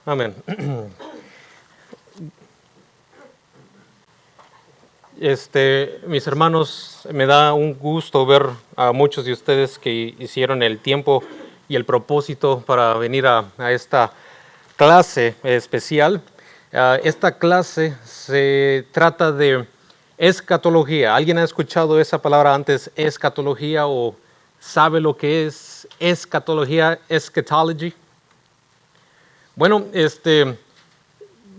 Amén. Mis hermanos, me da un gusto ver a muchos de ustedes que hicieron el tiempo y el propósito para venir a esta clase especial. Esta clase se trata de escatología. ¿Alguien ha escuchado esa palabra antes, escatología, o sabe lo que es escatología, eschatology? Bueno,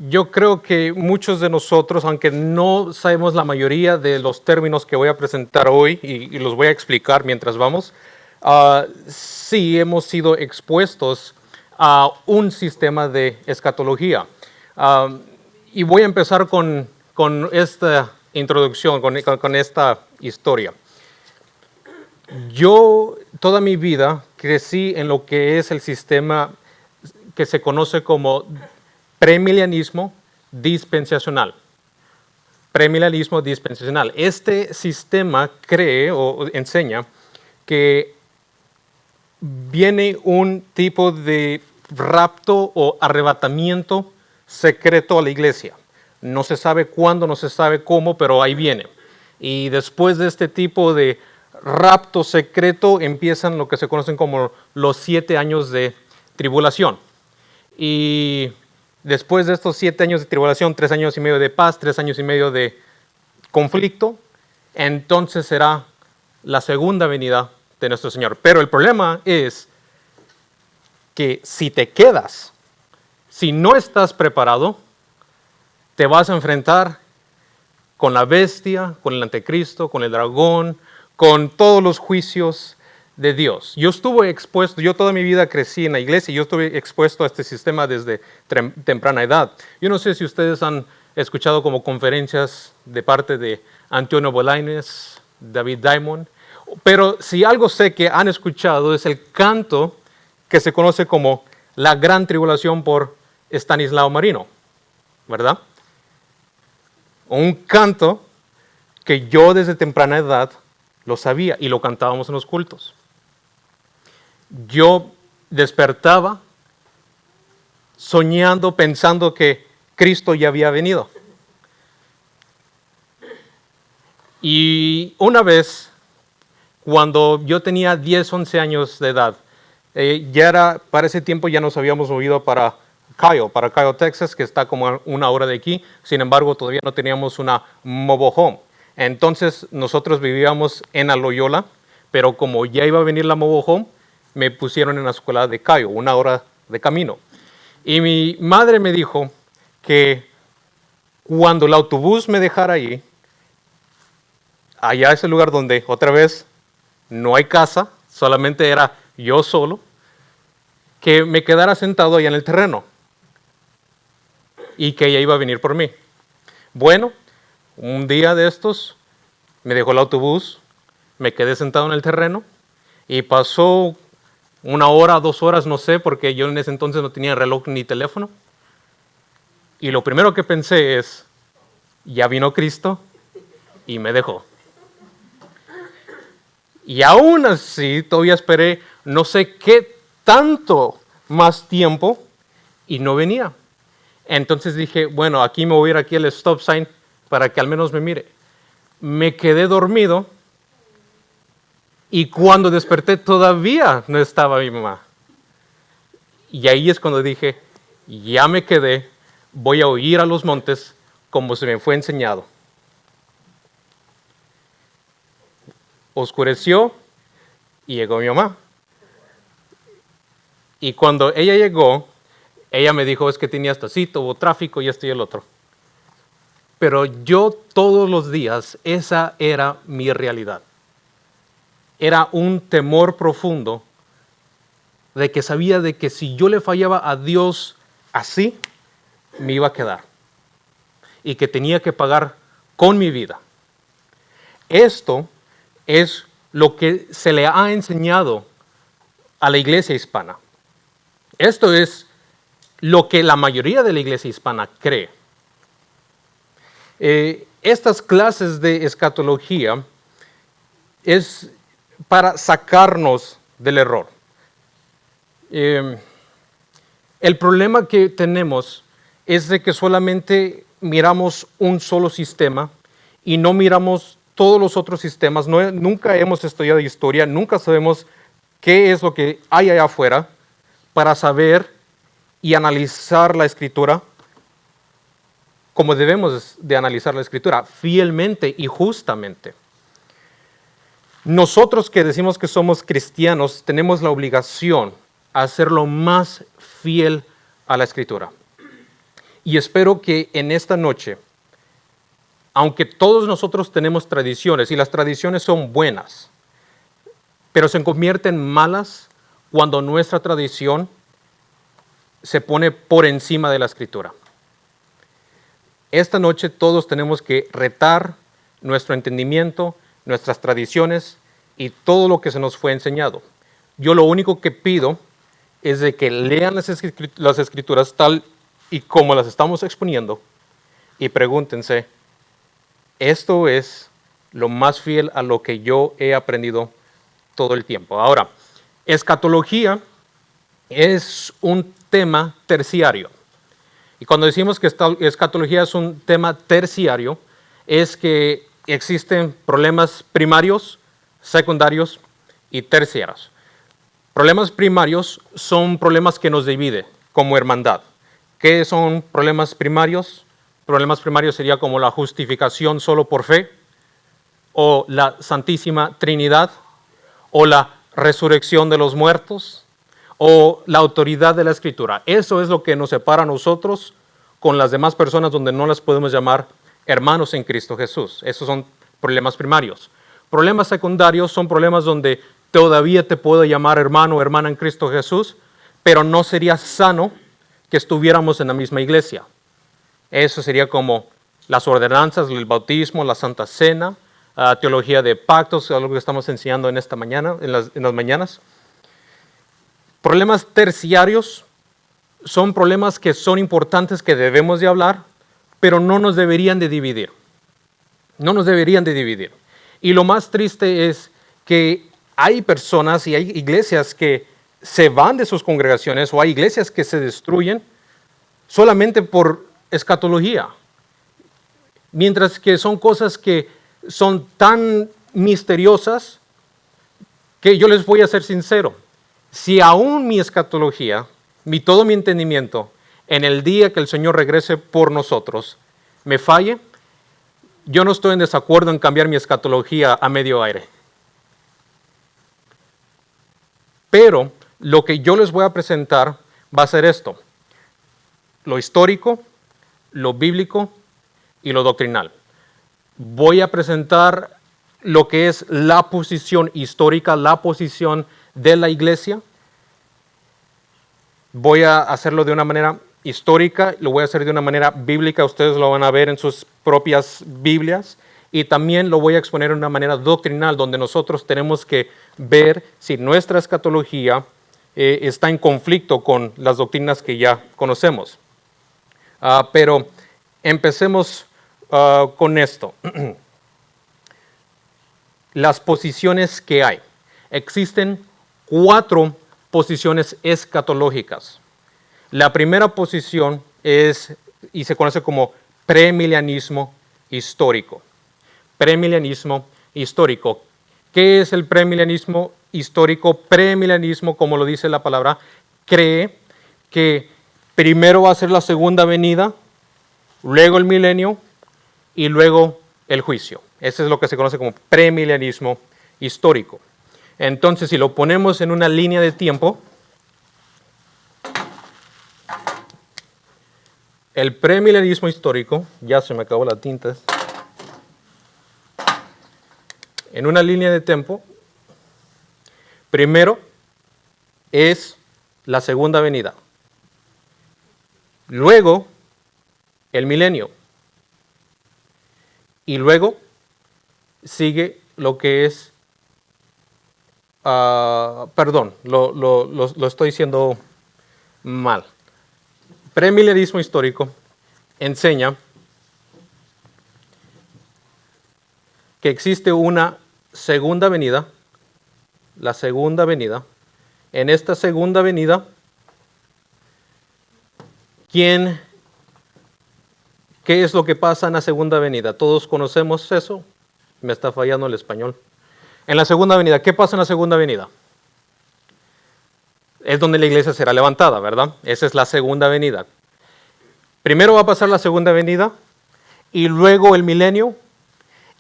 yo creo que muchos de nosotros, aunque no sabemos la mayoría de los términos que voy a presentar hoy y los voy a explicar mientras vamos, sí hemos sido expuestos a un sistema de escatología. Y voy a empezar con esta introducción, con esta historia. Yo toda mi vida crecí en lo que es el sistema que se conoce como premilenialismo dispensacional. Premilenialismo dispensacional. Este sistema cree o enseña que viene un tipo de rapto o arrebatamiento secreto a la iglesia. No se sabe cuándo, no se sabe cómo, pero ahí viene. Y después de este tipo de rapto secreto empiezan lo que se conocen como los 7 años de tribulación. Y después de estos 7 años de tribulación, 3 años y medio de paz, 3 años y medio de conflicto, entonces será la segunda venida de nuestro Señor. Pero el problema es que si te quedas, si no estás preparado, te vas a enfrentar con la bestia, con el anticristo, con el dragón, con todos los juicios de Dios. Yo estuve expuesto, yo toda mi vida crecí en la iglesia y yo estuve expuesto a este sistema desde temprana edad. Yo no sé si ustedes han escuchado como conferencias de parte de Antonio Bolaños, David Diamond, pero si algo sé que han escuchado es el canto que se conoce como La Gran Tribulación por Estanislao Marino, ¿verdad? Un canto que yo desde temprana edad lo sabía y lo cantábamos en los cultos. Yo despertaba soñando, pensando que Cristo ya había venido. Y una vez, cuando yo tenía 10, 11 años de edad, para ese tiempo ya nos habíamos movido para Kyle, Texas, que está como a 1 hora de aquí. Sin embargo, todavía no teníamos una mobile home. Entonces, nosotros vivíamos en Loyola, pero como ya iba a venir la mobile home, me pusieron en la escuela de Kyle, 1 hora de camino. Y mi madre me dijo que cuando el autobús me dejara allí, allá es el lugar donde otra vez no hay casa, solamente era yo solo, que me quedara sentado allá en el terreno y que ella iba a venir por mí. Bueno, un día de estos me dejó el autobús, me quedé sentado en el terreno y pasó 1 hora, 2 horas, no sé, porque yo en ese entonces no tenía reloj ni teléfono. Y lo primero que pensé es, ya vino Cristo y me dejó. Y aún así, todavía esperé no sé qué tanto más tiempo y no venía. Entonces dije, bueno, aquí me voy a ir aquí al stop sign para que al menos me mire. Me quedé dormido y cuando desperté todavía no estaba mi mamá. Y ahí es cuando dije, ya me quedé, voy a huir a los montes como se me fue enseñado. Oscureció y llegó mi mamá. Y cuando ella llegó, ella me dijo, es que tenía esta cita, hubo tráfico y esto y el otro. Pero yo todos los días, esa era mi realidad. Era un temor profundo de que sabía de que si yo le fallaba a Dios así, me iba a quedar. Y que tenía que pagar con mi vida. Esto es lo que se le ha enseñado a la iglesia hispana. Esto es lo que la mayoría de la iglesia hispana cree. Estas clases de escatología es para sacarnos del error. El problema que tenemos es de que solamente miramos un solo sistema y no miramos todos los otros sistemas. Nunca hemos estudiado historia, nunca sabemos qué es lo que hay allá afuera para saber y analizar la Escritura como debemos de analizar la Escritura, fielmente y justamente. Nosotros que decimos que somos cristianos tenemos la obligación a ser lo más fiel a la Escritura. Y espero que en esta noche, aunque todos nosotros tenemos tradiciones y las tradiciones son buenas, pero se convierten malas cuando nuestra tradición se pone por encima de la Escritura. Esta noche todos tenemos que retar nuestro entendimiento, nuestras tradiciones y todo lo que se nos fue enseñado. Yo lo único que pido es de que lean las Escrituras tal y como las estamos exponiendo y pregúntense, ¿esto es lo más fiel a lo que yo he aprendido todo el tiempo? Ahora, escatología es un tema terciario. Y cuando decimos que escatología es un tema terciario, es que existen problemas primarios, secundarios y terciarios. Problemas primarios son problemas que nos dividen como hermandad. ¿Qué son problemas primarios? Problemas primarios sería como la justificación solo por fe, o la Santísima Trinidad, o la resurrección de los muertos, o la autoridad de la Escritura. Eso es lo que nos separa a nosotros con las demás personas donde no las podemos llamar hermanos en Cristo Jesús. Esos son problemas primarios. Problemas secundarios son problemas donde todavía te puedo llamar hermano o hermana en Cristo Jesús, pero no sería sano que estuviéramos en la misma iglesia. Eso sería como las ordenanzas, el bautismo, la Santa Cena, teología de pactos, algo que estamos enseñando en esta mañana, en las mañanas. Problemas terciarios son problemas que son importantes, que debemos de hablar, pero no nos deberían de dividir. No nos deberían de dividir. Y lo más triste es que hay personas y hay iglesias que se van de sus congregaciones o hay iglesias que se destruyen solamente por escatología. Mientras que son cosas que son tan misteriosas que yo les voy a ser sincero. Si aún mi escatología, todo mi entendimiento, en el día que el Señor regrese por nosotros, me falle, yo no estoy en desacuerdo en cambiar mi escatología a medio aire. Pero lo que yo les voy a presentar va a ser esto: lo histórico, lo bíblico y lo doctrinal. Voy a presentar lo que es la posición histórica, la posición de la iglesia. Voy a hacerlo de una manera histórica, lo voy a hacer de una manera bíblica, ustedes lo van a ver en sus propias Biblias, y también lo voy a exponer de una manera doctrinal, donde nosotros tenemos que ver si nuestra escatología está en conflicto con las doctrinas que ya conocemos. Pero empecemos con esto. Las posiciones que hay. Existen 4 posiciones escatológicas. La primera posición es, y se conoce como premilenianismo histórico. Premilenianismo histórico. ¿Qué es el premilenianismo histórico? Premilenianismo, como lo dice la palabra, cree que primero va a ser la segunda venida, luego el milenio y luego el juicio. Eso es lo que se conoce como premilenianismo histórico. Entonces, si lo ponemos en una línea de tiempo, el premilenianismo histórico, ya se me acabó la tinta, en una línea de tiempo, primero es la segunda venida, luego el milenio, y luego sigue lo que es, perdón, lo estoy diciendo mal. Premilenianismo histórico enseña que existe una segunda venida, la segunda venida. En esta segunda venida ¿qué es lo que pasa en la segunda venida? ¿Todos conocemos eso? Me está fallando el español. En la segunda venida, ¿qué pasa en la segunda venida? Es donde la iglesia será levantada, ¿verdad? Esa es la segunda venida. Primero va a pasar la segunda venida, y luego el milenio,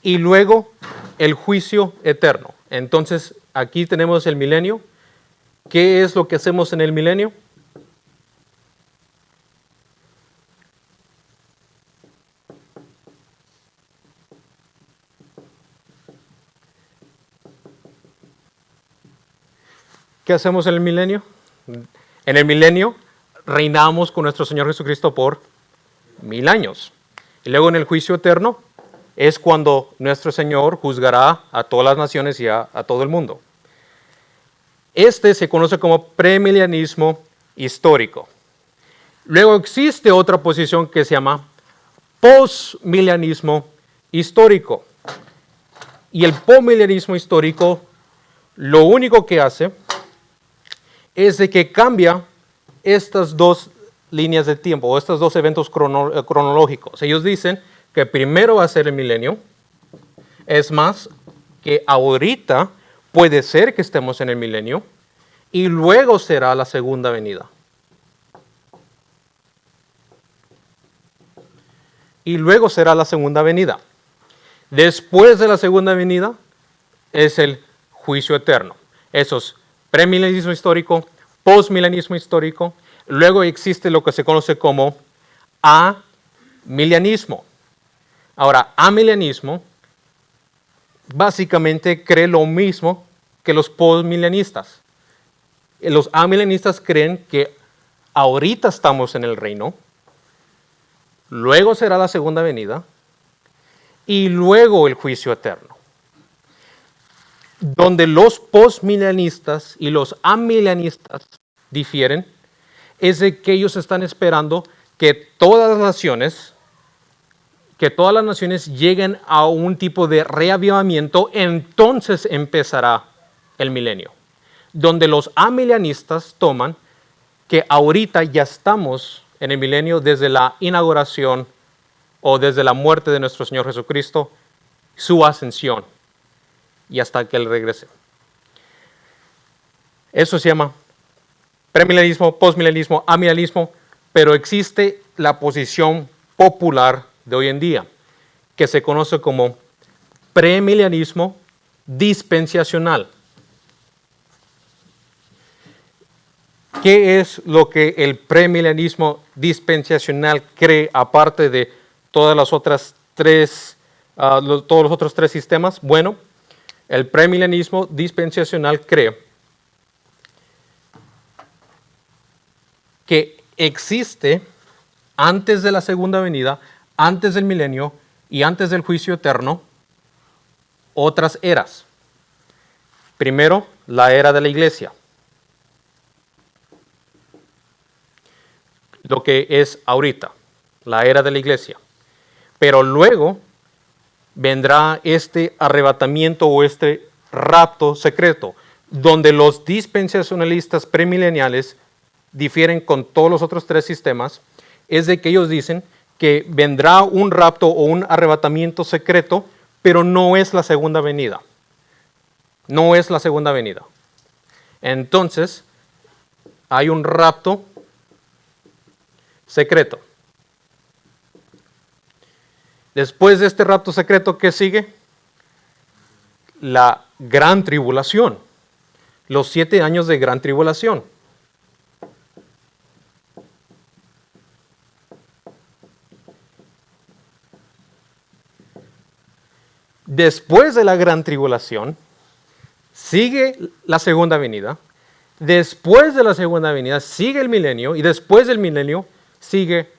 y luego el juicio eterno. Entonces, aquí tenemos el milenio. ¿Qué es lo que hacemos en el milenio? ¿Qué hacemos en el milenio? En el milenio reinamos con nuestro Señor Jesucristo por 1000 años. Y luego en el juicio eterno es cuando nuestro Señor juzgará a todas las naciones y a todo el mundo. Este se conoce como premilenialismo histórico. Luego existe otra posición que se llama postmilenialismo histórico. Y el postmilenialismo histórico lo único que hace es de que cambia estas dos líneas de tiempo, o estos dos eventos cronológicos. Ellos dicen que primero va a ser el milenio, es más, que ahorita puede ser que estemos en el milenio, y luego será la segunda venida. Y luego será la segunda venida. Después de la segunda venida es el juicio eterno. Eso es premilenialismo histórico, postmilenialismo histórico. Luego existe lo que se conoce como amilianismo. Ahora, amilianismo básicamente cree lo mismo que los postmilenialistas. Los amilianistas creen que ahorita estamos en el reino, luego será la segunda venida y luego el juicio eterno. Donde los postmilenialistas y los amilianistas difieren es de que ellos están esperando que todas las naciones lleguen a un tipo de reavivamiento, entonces empezará el milenio. Donde los amilianistas toman que ahorita ya estamos en el milenio desde la inauguración o desde la muerte de nuestro Señor Jesucristo, su ascensión, y hasta que Él regrese. Eso se llama premilenialismo, postmilenialismo, amilenialismo, pero existe la posición popular de hoy en día, que se conoce como premilenialismo dispensacional. ¿Qué es lo que el premilenialismo dispensacional cree, aparte de todos los otros tres sistemas? Bueno, el premilenialismo dispensacional cree que existe antes de la segunda venida, antes del milenio y antes del juicio eterno, otras eras. Primero, la era de la iglesia, lo que es ahorita, la era de la iglesia. Pero luego vendrá este arrebatamiento o este rapto secreto, donde los dispensacionalistas premileniales difieren con todos los otros tres sistemas, es de que ellos dicen que vendrá un rapto o un arrebatamiento secreto, pero no es la segunda venida. No es la segunda venida. Entonces, hay un rapto secreto. Después de este rapto secreto, ¿qué sigue? La gran tribulación. Los 7 años de gran tribulación. Después de la gran tribulación, sigue la segunda venida. Después de la segunda venida, sigue el milenio. Y después del milenio, sigue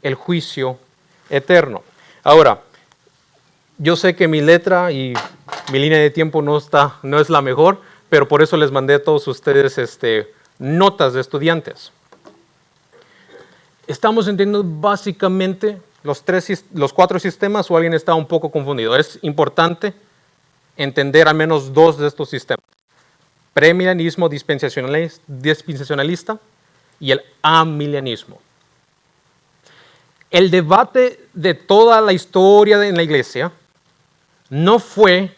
el juicio eterno. Ahora, yo sé que mi letra y mi línea de tiempo no es la mejor, pero por eso les mandé a todos ustedes notas de estudiantes. Estamos entendiendo básicamente los 4 sistemas, o alguien está un poco confundido. Es importante entender al menos 2 de estos sistemas: premilenialismo dispensacionalista y el amilenialismo. El debate de toda la historia en la iglesia no fue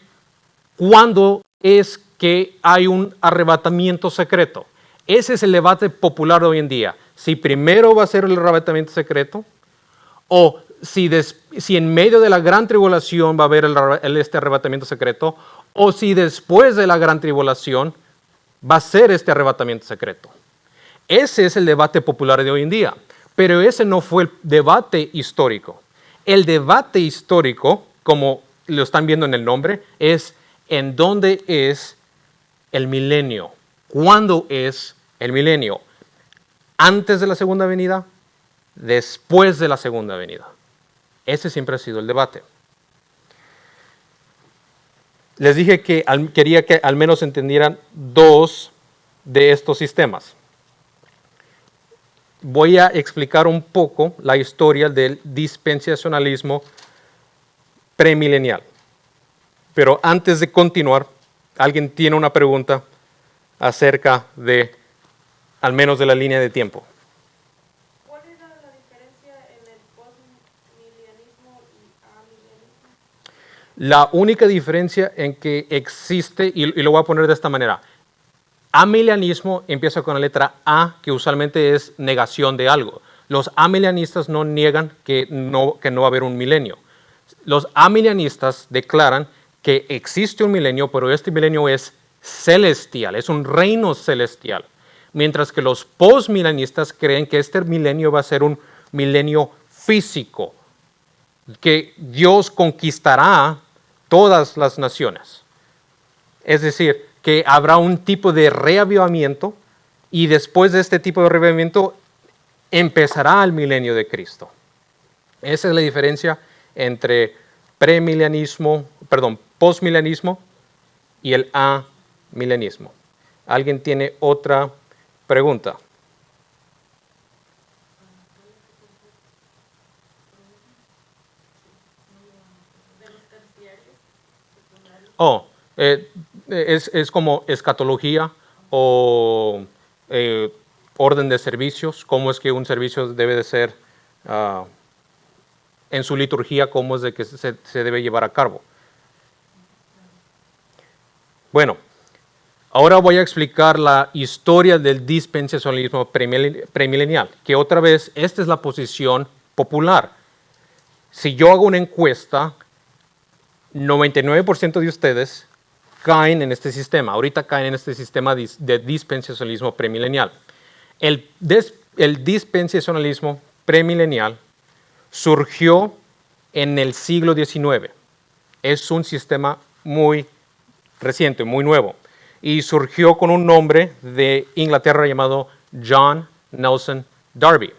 cuándo es que hay un arrebatamiento secreto. Ese es el debate popular de hoy en día. Si primero va a ser el arrebatamiento secreto o si en medio de la gran tribulación va a haber este arrebatamiento secreto o si después de la gran tribulación va a ser este arrebatamiento secreto. Ese es el debate popular de hoy en día, pero ese no fue el debate histórico. El debate histórico, como lo están viendo en el nombre, es en dónde es el milenio. ¿Cuándo es el milenio? ¿Antes de la segunda venida? ¿Después de la segunda venida? Ese siempre ha sido el debate. Les dije que quería que al menos entendieran dos de estos sistemas. Voy a explicar un poco la historia del dispensacionalismo premilenial. Pero antes de continuar, ¿alguien tiene una pregunta acerca de, al menos de la línea de tiempo? ¿Cuál era la diferencia en el postmilianismo y amilianismo? La única diferencia en que existe, y lo voy a poner de esta manera, amilianismo empieza con la letra A, que usualmente es negación de algo. Los amilianistas no niegan que no va a haber un milenio. Los amilianistas declaran que existe un milenio, pero este milenio es celestial, es un reino celestial. Mientras que los postmilenialistas creen que este milenio va a ser un milenio físico, que Dios conquistará todas las naciones. Es decir, que habrá un tipo de reavivamiento y después de este tipo de reavivamiento empezará el milenio de Cristo. Esa es la diferencia entre postmilenialismo y el amilenismo. ¿Alguien tiene otra pregunta? Oh, es como escatología o orden de servicios, cómo es que un servicio debe de ser en su liturgia, cómo es de que se debe llevar a cabo. Bueno, ahora voy a explicar la historia del dispensacionalismo premilenial, que otra vez, esta es la posición popular. Si yo hago una encuesta, 99% de ustedes caen en este sistema. Ahorita caen en este sistema de dispensacionalismo premilenial. El dispensacionalismo premilenial surgió en el siglo XIX. Es un sistema muy reciente, muy nuevo. Y surgió con un nombre de Inglaterra llamado John Nelson Darby.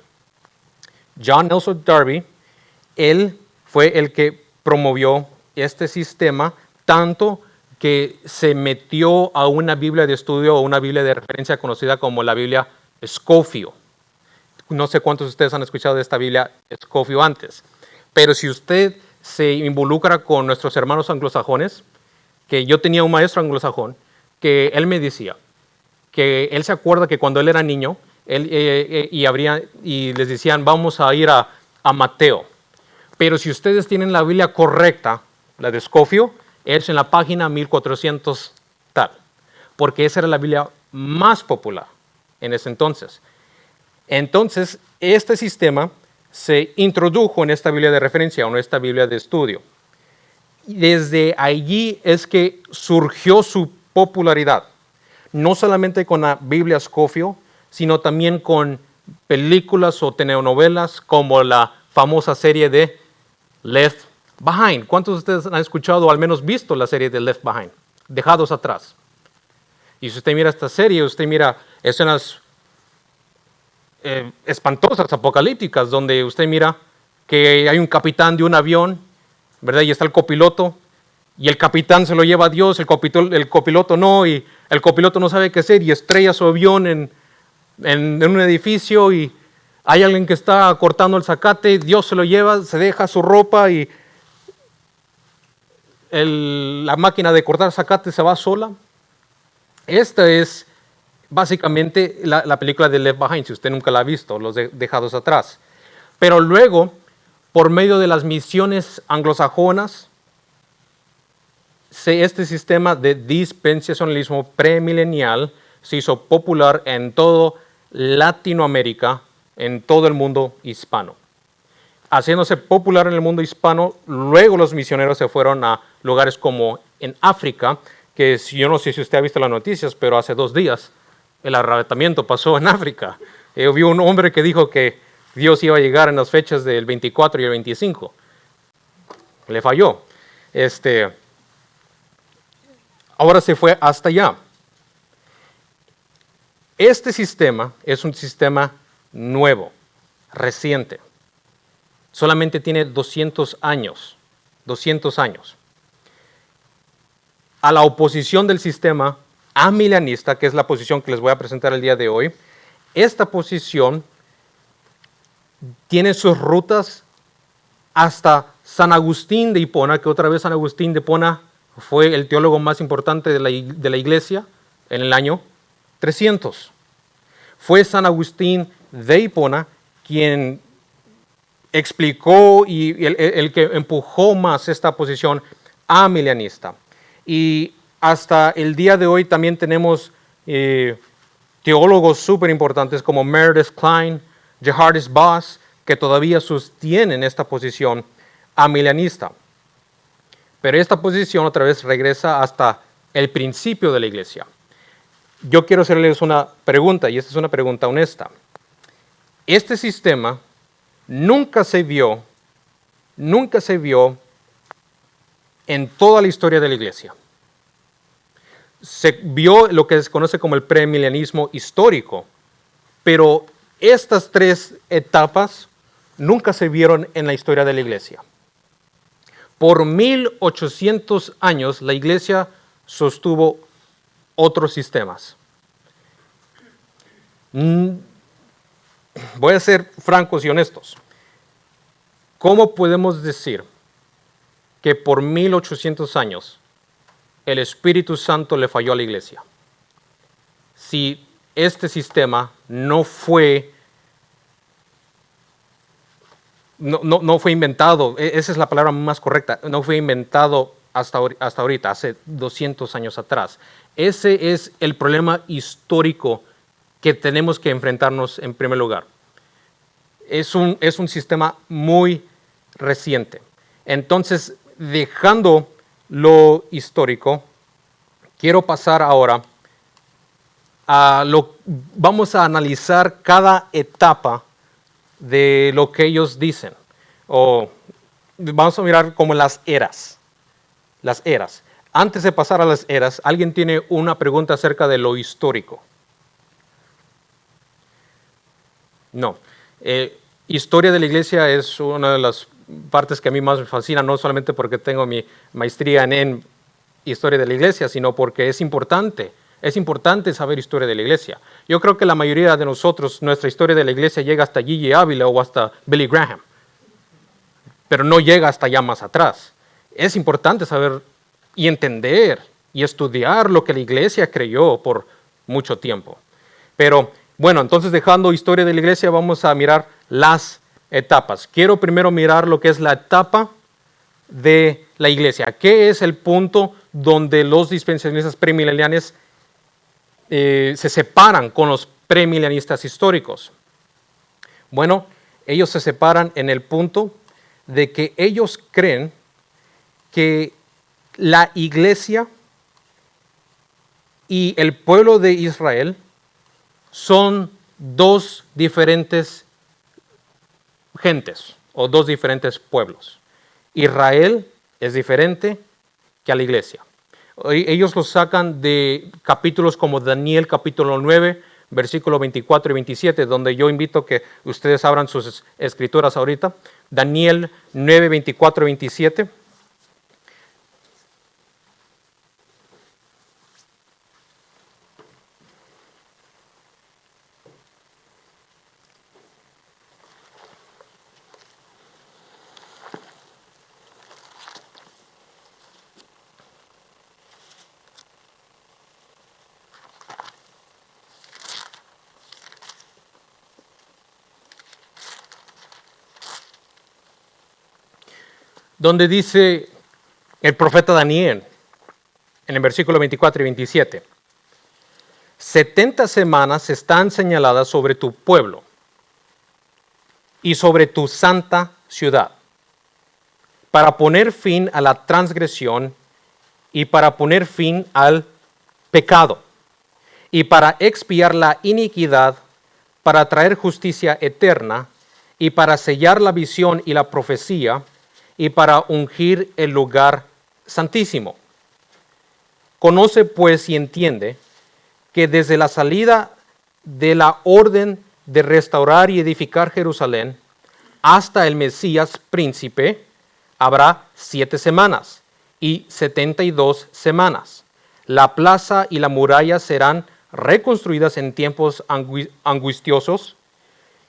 John Nelson Darby, él fue el que promovió este sistema, tanto que se metió a una Biblia de estudio o una Biblia de referencia conocida como la Biblia Scofield. No sé cuántos de ustedes han escuchado de esta Biblia Scofield antes, pero si usted se involucra con nuestros hermanos anglosajones, que yo tenía un maestro anglosajón, que él me decía que él se acuerda que cuando él era niño, y les decían, vamos a ir a Mateo. Pero si ustedes tienen la Biblia correcta, la de Scofield, es en la página 1400 tal, porque esa era la Biblia más popular en ese entonces. Entonces, este sistema se introdujo en esta Biblia de referencia o en esta Biblia de estudio. Y desde allí es que surgió su popularidad, no solamente con la Biblia Scofield, sino también con películas o telenovelas como la famosa serie de Left Behind. ¿Cuántos de ustedes han escuchado o al menos visto la serie de Left Behind? Dejados atrás. Y si usted mira esta serie, usted mira escenas espantosas, apocalípticas, donde usted mira que hay un capitán de un avión, ¿verdad? Y está el copiloto, y el capitán se lo lleva a Dios, el copiloto no, y el copiloto no sabe qué hacer, y estrella su avión en un edificio, y hay alguien que está cortando el zacate, Dios se lo lleva, se deja su ropa, y la máquina de cortar zacate se va sola. Esta es básicamente la película de Left Behind, si usted nunca la ha visto, los dejados atrás. Pero luego por medio de las misiones anglosajonas, este sistema de dispensacionalismo premilenial se hizo popular en todo Latinoamérica, en todo el mundo hispano. Haciéndose popular en el mundo hispano, luego los misioneros se fueron a lugares como en África, que yo no sé si usted ha visto las noticias, pero hace 2 días el arrebatamiento pasó en África. Vi un hombre que dijo que Dios iba a llegar en las fechas del 24 y el 25. Le falló. Ahora se fue hasta allá. Este sistema es un sistema nuevo, reciente. Solamente tiene 200 años. 200 años. A la oposición del sistema amilianista, que es la posición que les voy a presentar el día de hoy, esta posición tiene sus rutas hasta San Agustín de Hipona, que otra vez San Agustín de Hipona fue el teólogo más importante de la iglesia en el año 300. Fue San Agustín de Hipona quien explicó y el que empujó más esta posición amilianista. Y hasta el día de hoy también tenemos teólogos súper importantes como Meredith Kline, Gerhardus Voss, que todavía sostienen esta posición amilianista. Pero esta posición otra vez regresa hasta el principio de la iglesia. Yo quiero hacerles una pregunta, y esta es una pregunta honesta. Este sistema nunca se vio en toda la historia de la iglesia. Se vio lo que se conoce como el premilenianismo histórico, pero estas 3 etapas nunca se vieron en la historia de la iglesia. Por 1800 años la iglesia sostuvo otros sistemas. Voy a ser francos y honestos. ¿Cómo podemos decir que por 1800 años el Espíritu Santo le falló a la iglesia? Si este sistema no fue inventado, esa es la palabra más correcta, no fue inventado hasta ahorita, hace 200 años atrás. Ese es el problema histórico que tenemos que enfrentarnos en primer lugar. Es un sistema muy reciente. Entonces, dejando lo histórico, quiero pasar ahora vamos a analizar cada etapa de lo que ellos dicen. O vamos a mirar como las eras. Las eras. Antes de pasar a las eras, ¿alguien tiene una pregunta acerca de lo histórico? No. Historia de la iglesia es una de las partes que a mí más me fascina, no solamente porque tengo mi maestría en historia de la iglesia, sino porque es importante. Es importante saber historia de la iglesia. Yo creo que la mayoría de nosotros, nuestra historia de la iglesia llega hasta Gigi Ávila o hasta Billy Graham, pero no llega hasta allá más atrás. Es importante saber y entender y estudiar lo que la iglesia creyó por mucho tiempo. Pero bueno, entonces dejando historia de la iglesia, vamos a mirar las etapas. Quiero primero mirar lo que es la etapa de la iglesia. ¿Qué es el punto donde los dispensacionalistas premileniales se separan con los premilenialistas históricos? Bueno, ellos se separan en el punto de que ellos creen que la iglesia y el pueblo de Israel son 2 diferentes gentes o 2 diferentes pueblos. Israel es diferente que a la iglesia. Ellos lo sacan de capítulos como Daniel capítulo 9, versículo 24 y 27, donde yo invito que ustedes abran sus escrituras ahorita. Daniel 9, 24 y 27. donde dice el profeta Daniel, en el versículo 24 y 27, 70 semanas están señaladas sobre tu pueblo y sobre tu santa ciudad, para poner fin a la transgresión y para poner fin al pecado, y para expiar la iniquidad, para traer justicia eterna, y para sellar la visión y la profecía, y para ungir el lugar santísimo. Conoce pues y entiende que desde la salida de la orden de restaurar y edificar Jerusalén hasta el Mesías príncipe habrá 7 semanas y 72 semanas. La plaza y la muralla serán reconstruidas en tiempos angustiosos,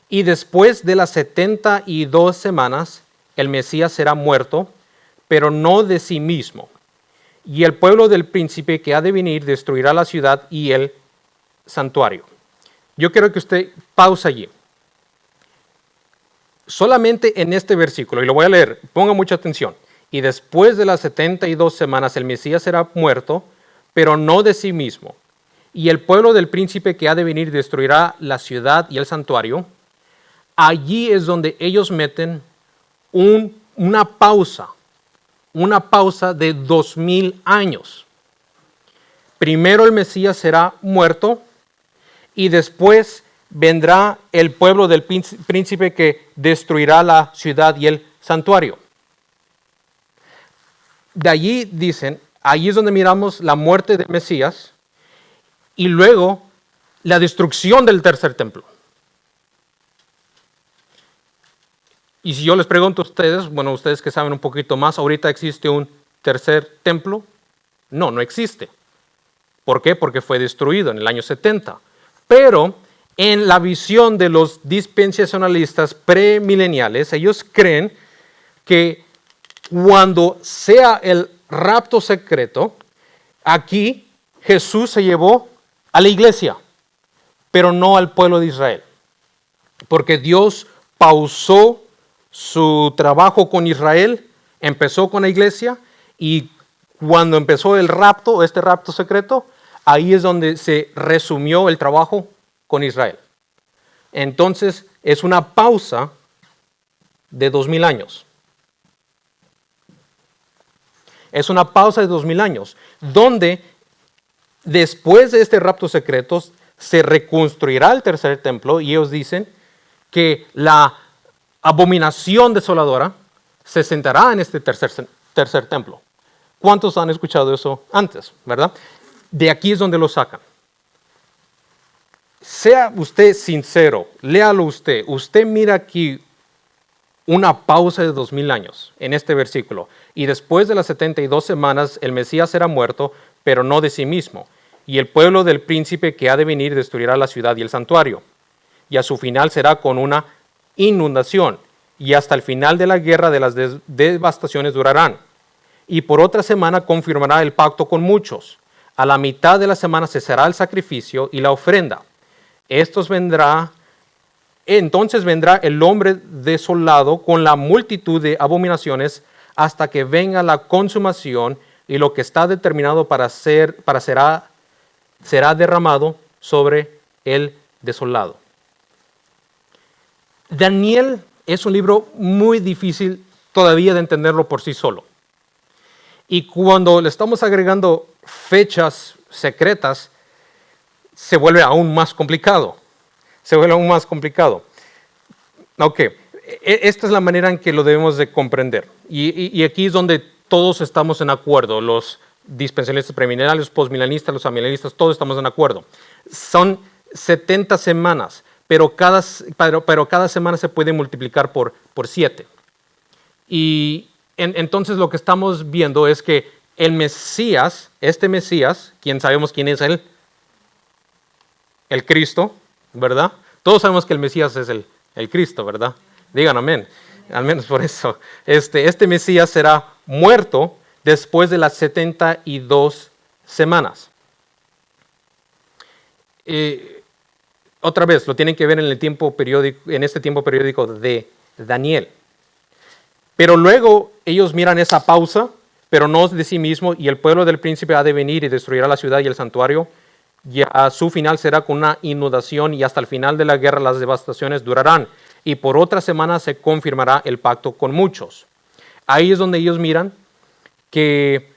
y después de las 72 semanas el Mesías será muerto, pero no de sí mismo. Y el pueblo del príncipe que ha de venir destruirá la ciudad y el santuario. Yo quiero que usted pause allí. Solamente en este versículo, y lo voy a leer, ponga mucha atención. Y después de las 72 semanas el Mesías será muerto, pero no de sí mismo. Y el pueblo del príncipe que ha de venir destruirá la ciudad y el santuario. Allí es donde ellos meten una pausa de 2000 años. Primero el Mesías será muerto y después vendrá el pueblo del príncipe que destruirá la ciudad y el santuario. De allí dicen, allí es donde miramos la muerte del Mesías y luego la destrucción del tercer templo. Y si yo les pregunto a ustedes, bueno, ustedes que saben un poquito más, ¿ahorita existe un tercer templo? No, no existe. ¿Por qué? Porque fue destruido en el año 70. Pero en la visión de los dispensacionalistas premileniales, ellos creen que cuando sea el rapto secreto, aquí Jesús se llevó a la iglesia, pero no al pueblo de Israel. Porque Dios pausó su trabajo con Israel, empezó con la iglesia, y cuando empezó el rapto, este rapto secreto, ahí es donde se resumió el trabajo con Israel. Entonces es una pausa de 2000 años. Es una pausa de 2000 años, donde después de este rapto secreto se reconstruirá el tercer templo, y ellos dicen que la abominación desoladora se sentará en este tercer templo. ¿Cuántos han escuchado eso antes, verdad? De aquí es donde lo sacan. Sea usted sincero, léalo usted. Usted mira aquí una pausa de 2000 años en este versículo. Y después de las 72 semanas el Mesías será muerto, pero no de sí mismo. Y el pueblo del príncipe que ha de venir destruirá la ciudad y el santuario. Y a su final será con una inundación, y hasta el final de la guerra de las devastaciones durarán. Y por otra semana confirmará el pacto con muchos. A la mitad de la semana cesará el sacrificio y la ofrenda. Entonces vendrá el hombre desolado con la multitud de abominaciones hasta que venga la consumación, y lo que está determinado será derramado sobre el desolado. Daniel es un libro muy difícil todavía de entenderlo por sí solo. Y cuando le estamos agregando fechas secretas, se vuelve aún más complicado. Ok, esta es la manera en que lo debemos de comprender. Y aquí es donde todos estamos en acuerdo. Los dispensacionalistas premileniales, los postmilenistas, los amilenistas, todos estamos en acuerdo. Son 70 semanas. Pero cada semana se puede multiplicar por 7. Y entonces lo que estamos viendo es que el Mesías, este Mesías, ¿quién sabemos quién es él? El Cristo, ¿verdad? Todos sabemos que el Mesías es el Cristo, ¿verdad? Digan amén. Al menos por eso. Este Mesías será muerto después de las 72 semanas. Otra vez, lo tienen que ver en este tiempo periódico de Daniel. Pero luego ellos miran esa pausa, pero no de sí mismo, y el pueblo del príncipe ha de venir y destruirá la ciudad y el santuario. Y a su final será con una inundación, y hasta el final de la guerra las devastaciones durarán. Y por otra semana se confirmará el pacto con muchos. Ahí es donde ellos miran que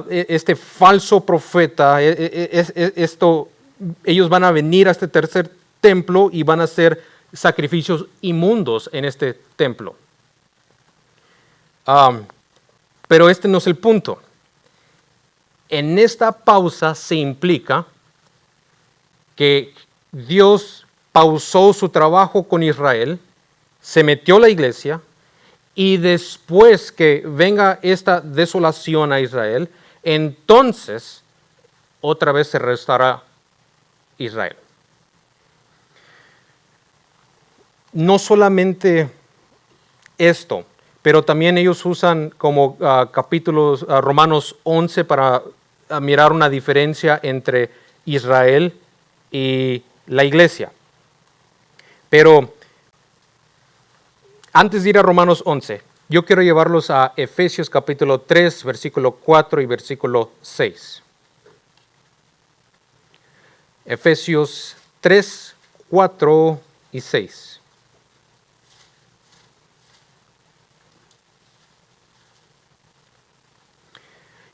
este falso profeta, ellos van a venir a este tercer templo y van a hacer sacrificios inmundos en este templo. Pero este no es el punto. En esta pausa se implica que Dios pausó su trabajo con Israel, se metió la iglesia, y después que venga esta desolación a Israel, entonces otra vez se restaurará Israel. No solamente esto, pero también ellos usan como capítulos Romanos 11 para mirar una diferencia entre Israel y la iglesia. Pero antes de ir a Romanos 11, yo quiero llevarlos a Efesios capítulo 3, versículo 4 y versículo 6. Efesios 3, 4 y 6.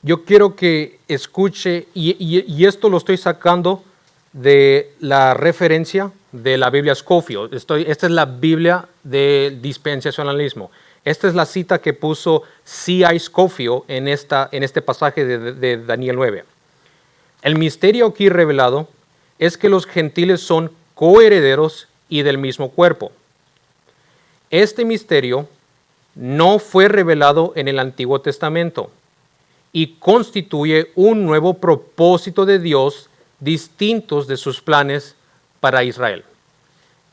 Yo quiero que escuche, y esto lo estoy sacando de la referencia de la Biblia Scofield. Esta es la Biblia del dispensacionalismo. Esta es la cita que puso C.I. Scofield en este pasaje de Daniel 9. El misterio aquí revelado es que los gentiles son coherederos y del mismo cuerpo. Este misterio no fue revelado en el Antiguo Testamento y constituye un nuevo propósito de Dios distintos de sus planes para Israel.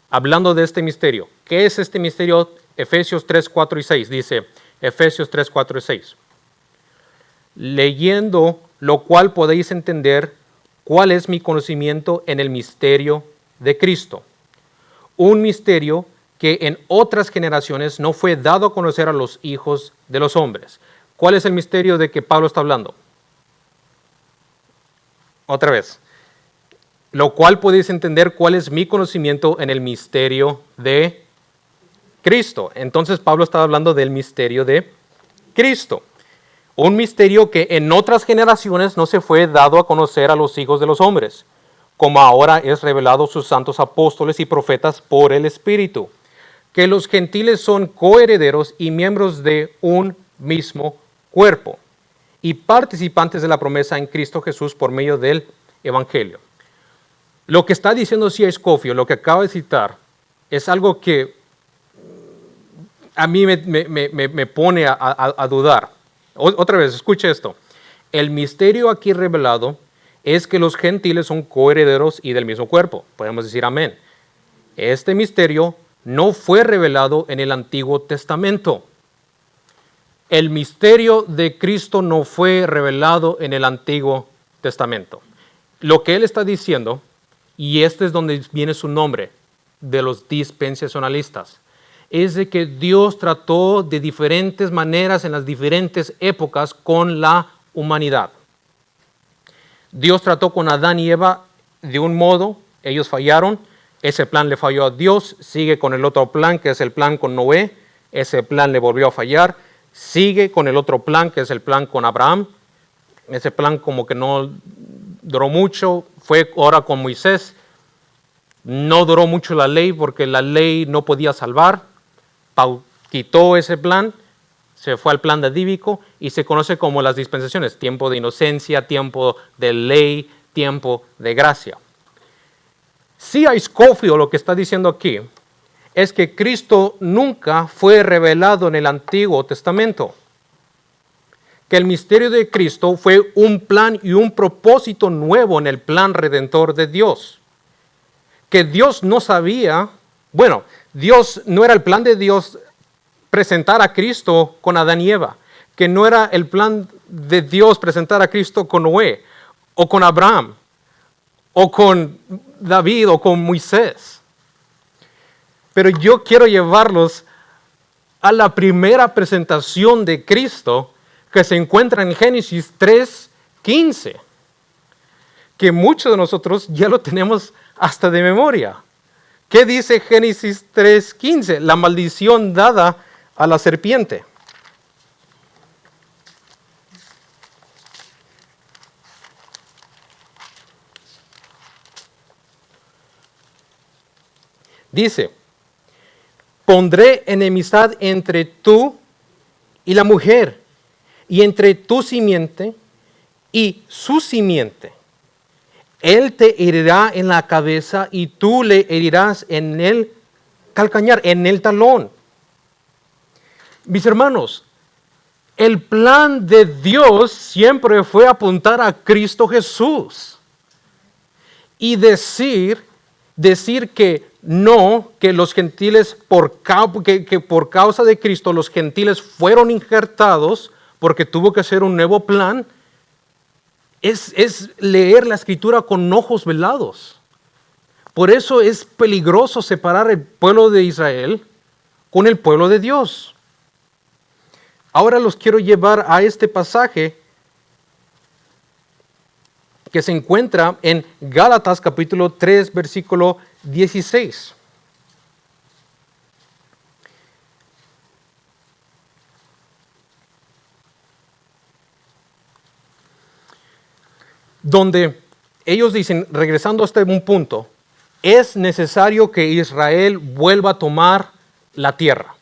Hablando de este misterio, ¿qué es este misterio? Efesios 3, 4 y 6, dice Efesios 3, 4 y 6. Leyendo lo cual podéis entender cuál es mi conocimiento en el misterio de Cristo. Un misterio que en otras generaciones no fue dado a conocer a los hijos de los hombres. ¿Cuál es el misterio de que Pablo está hablando? Otra vez. Lo cual podéis entender cuál es mi conocimiento en el misterio de Cristo. Entonces Pablo está hablando del misterio de Cristo. Un misterio que en otras generaciones no se fue dado a conocer a los hijos de los hombres, como ahora es revelado a sus santos apóstoles y profetas por el Espíritu, que los gentiles son coherederos y miembros de un mismo cuerpo y participantes de la promesa en Cristo Jesús por medio del Evangelio. Lo que está diciendo C.I. Scofield, lo que acabo de citar, es algo que a mí me pone a dudar. Otra vez, escuche esto. El misterio aquí revelado es que los gentiles son coherederos y del mismo cuerpo. Podemos decir amén. Este misterio no fue revelado en el Antiguo Testamento. El misterio de Cristo no fue revelado en el Antiguo Testamento. Lo que él está diciendo, y este es donde viene su nombre, de los dispensacionalistas, es de que Dios trató de diferentes maneras en las diferentes épocas con la humanidad. Dios trató con Adán y Eva de un modo, ellos fallaron, ese plan le falló a Dios, sigue con el otro plan que es el plan con Noé, ese plan le volvió a fallar, sigue con el otro plan que es el plan con Abraham, ese plan como que no duró mucho, fue ahora con Moisés, no duró mucho la ley porque la ley no podía salvar, quitó ese plan, se fue al plan davídico y se conoce como las dispensaciones, tiempo de inocencia, tiempo de ley, tiempo de gracia. C.I. Scofield lo que está diciendo aquí es que Cristo nunca fue revelado en el Antiguo Testamento, que el misterio de Cristo fue un plan y un propósito nuevo en el plan redentor de Dios, que Dios no sabía, bueno, Dios no era el plan de Dios presentar a Cristo con Adán y Eva, que no era el plan de Dios presentar a Cristo con Noé, o con Abraham, o con David, o con Moisés. Pero yo quiero llevarlos a la primera presentación de Cristo que se encuentra en Génesis 3:15, que muchos de nosotros ya lo tenemos hasta de memoria. ¿Qué dice Génesis 3:15? La maldición dada a la serpiente. Dice, pondré enemistad entre tú y la mujer, y entre tu simiente y su simiente. Él te herirá en la cabeza y tú le herirás en el calcañar, en el talón. Mis hermanos, el plan de Dios siempre fue apuntar a Cristo Jesús y decir que no, que los gentiles, que por causa de Cristo los gentiles fueron injertados porque tuvo que ser un nuevo plan, es leer la Escritura con ojos velados. Por eso es peligroso separar el pueblo de Israel con el pueblo de Dios. Ahora los quiero llevar a este pasaje que se encuentra en Gálatas capítulo 3, versículo 16. Donde ellos dicen, regresando hasta un punto, es necesario que Israel vuelva a tomar la tierra.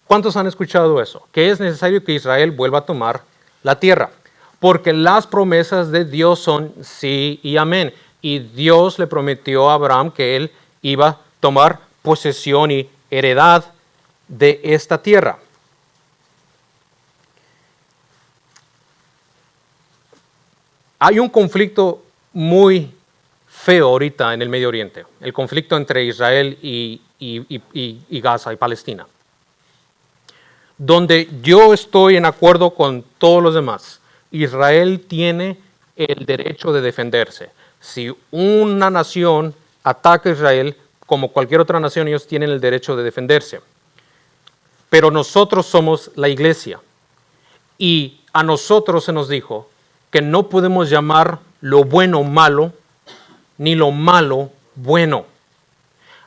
¿Cuántos han escuchado eso? Que es necesario que Israel vuelva a tomar la tierra. Porque las promesas de Dios son sí y amén. Y Dios le prometió a Abraham que él iba a tomar posesión y heredad de esta tierra. Hay un conflicto muy feo ahorita en el Medio Oriente, el conflicto entre Israel y Gaza y Palestina, donde yo estoy en acuerdo con todos los demás. Israel tiene el derecho de defenderse. Si una nación ataca a Israel, como cualquier otra nación, ellos tienen el derecho de defenderse. Pero nosotros somos la iglesia y a nosotros se nos dijo que no podemos llamar lo bueno malo, ni lo malo bueno.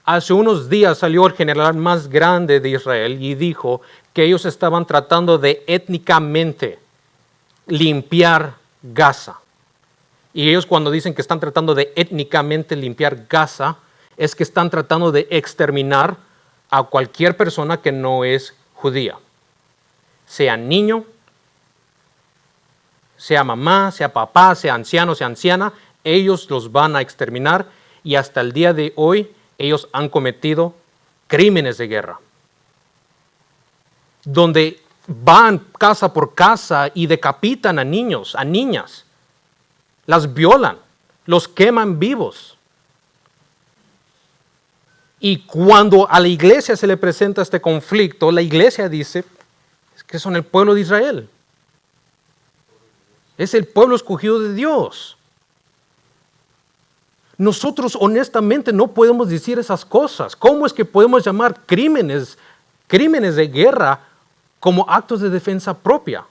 Hace unos días salió el general más grande de Israel y dijo que ellos estaban tratando de étnicamente limpiar Gaza. Y ellos cuando dicen que están tratando de étnicamente limpiar Gaza, es que están tratando de exterminar a cualquier persona que no es judía. Sea niño, sea mamá, sea papá, sea anciano, sea anciana, ellos los van a exterminar y hasta el día de hoy ellos han cometido crímenes de guerra. Donde van casa por casa y decapitan a niños, a niñas. Las violan, los queman vivos. Y cuando a la iglesia se le presenta este conflicto, la iglesia dice que son el pueblo de Israel. Es el pueblo escogido de Dios. Nosotros honestamente no podemos decir esas cosas. ¿Cómo es que podemos llamar crímenes de guerra como actos de defensa propia?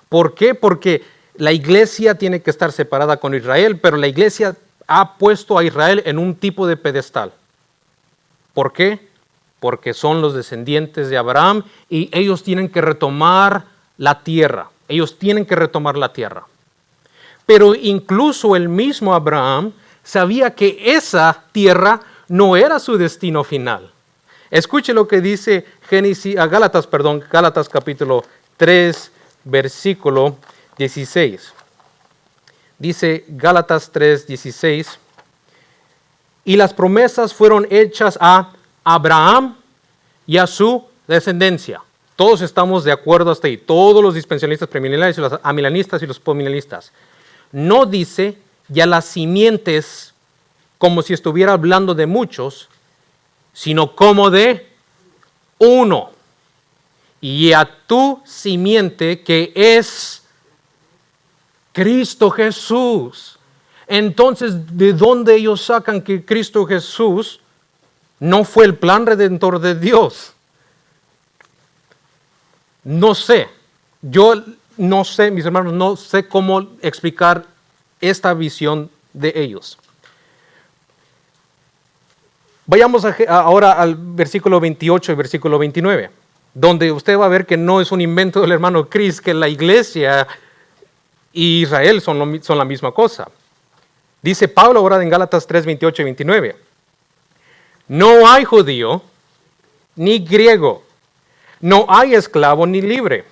¿Por qué? Porque la iglesia tiene que estar separada con Israel, pero la iglesia ha puesto a Israel en un tipo de pedestal. ¿Por qué? Porque son los descendientes de Abraham y ellos tienen que retomar la tierra. Ellos tienen que retomar la tierra. Pero incluso el mismo Abraham sabía que esa tierra no era su destino final. Escuche lo que dice Gálatas capítulo 3, versículo 16. Dice Gálatas 3, 16. Y las promesas fueron hechas a Abraham y a su descendencia. Todos estamos de acuerdo hasta ahí. Todos los dispensacionalistas premileniales, los amilanistas y los postmilenialistas. No dice ya las simientes como si estuviera hablando de muchos, sino como de uno. Y a tu simiente que es Cristo Jesús. Entonces, ¿de dónde ellos sacan que Cristo Jesús no fue el plan redentor de Dios? No sé, yo no sé, mis hermanos, no sé cómo explicar esta visión de ellos. Vayamos ahora al versículo 28 y versículo 29, donde usted va a ver que no es un invento del hermano Chris, que la iglesia y Israel son la misma cosa. Dice Pablo ahora en Gálatas 3, 28 y 29. No hay judío ni griego, no hay esclavo ni libre,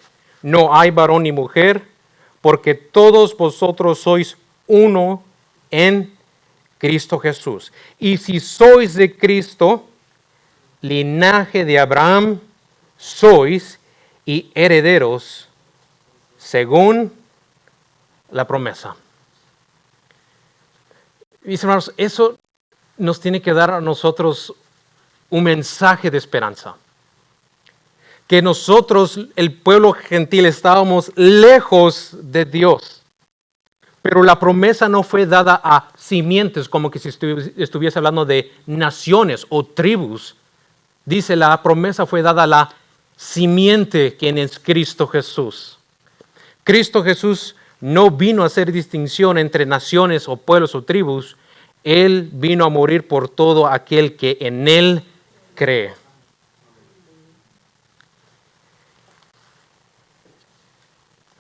no hay varón ni mujer, porque todos vosotros sois uno en Cristo Jesús. Y si sois de Cristo, linaje de Abraham sois y herederos según la promesa. Mis hermanos, eso nos tiene que dar a nosotros un mensaje de esperanza. Que nosotros, el pueblo gentil, estábamos lejos de Dios. Pero la promesa no fue dada a simientes, como que si estuviese hablando de naciones o tribus. Dice, la promesa fue dada a la simiente, quien es Cristo Jesús. Cristo Jesús no vino a hacer distinción entre naciones o pueblos o tribus. Él vino a morir por todo aquel que en Él cree.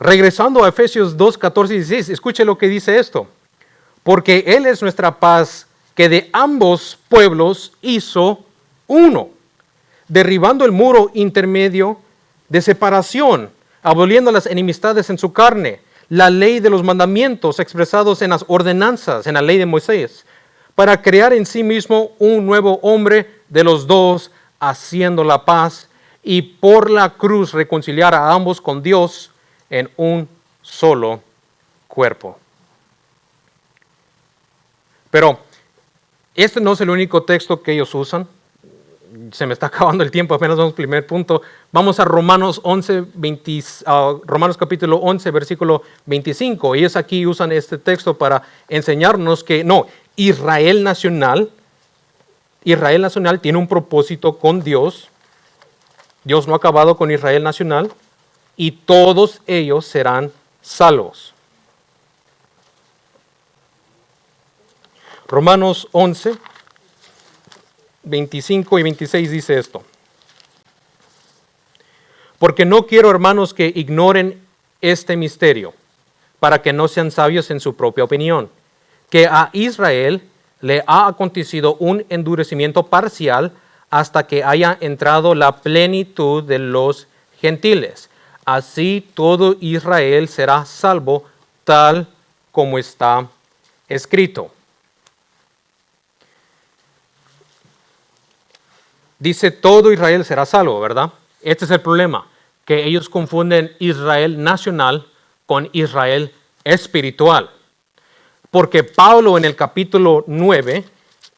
Regresando a Efesios 2, 14 y 16, escuche lo que dice esto. Porque Él es nuestra paz, que de ambos pueblos hizo uno, derribando el muro intermedio de separación, aboliendo las enemistades en su carne, la ley de los mandamientos expresados en las ordenanzas, en la ley de Moisés, para crear en sí mismo un nuevo hombre de los dos, haciendo la paz, y por la cruz reconciliar a ambos con Dios en un solo cuerpo. Pero este no es el único texto que ellos usan. Se me está acabando el tiempo, apenas vamos al primer punto. Vamos a Romanos capítulo 11, versículo 25. Ellos aquí usan este texto para enseñarnos que Israel nacional tiene un propósito con Dios. Dios no ha acabado con Israel nacional y todos ellos serán salvos. Romanos 11, 25 y 26 dice esto. Porque no quiero, hermanos, que ignoren este misterio, para que no sean sabios en su propia opinión, que a Israel le ha acontecido un endurecimiento parcial hasta que haya entrado la plenitud de los gentiles. Así todo Israel será salvo, tal como está escrito. Dice todo Israel será salvo, ¿verdad? Este es el problema, que ellos confunden Israel nacional con Israel espiritual. Porque Pablo en el capítulo 9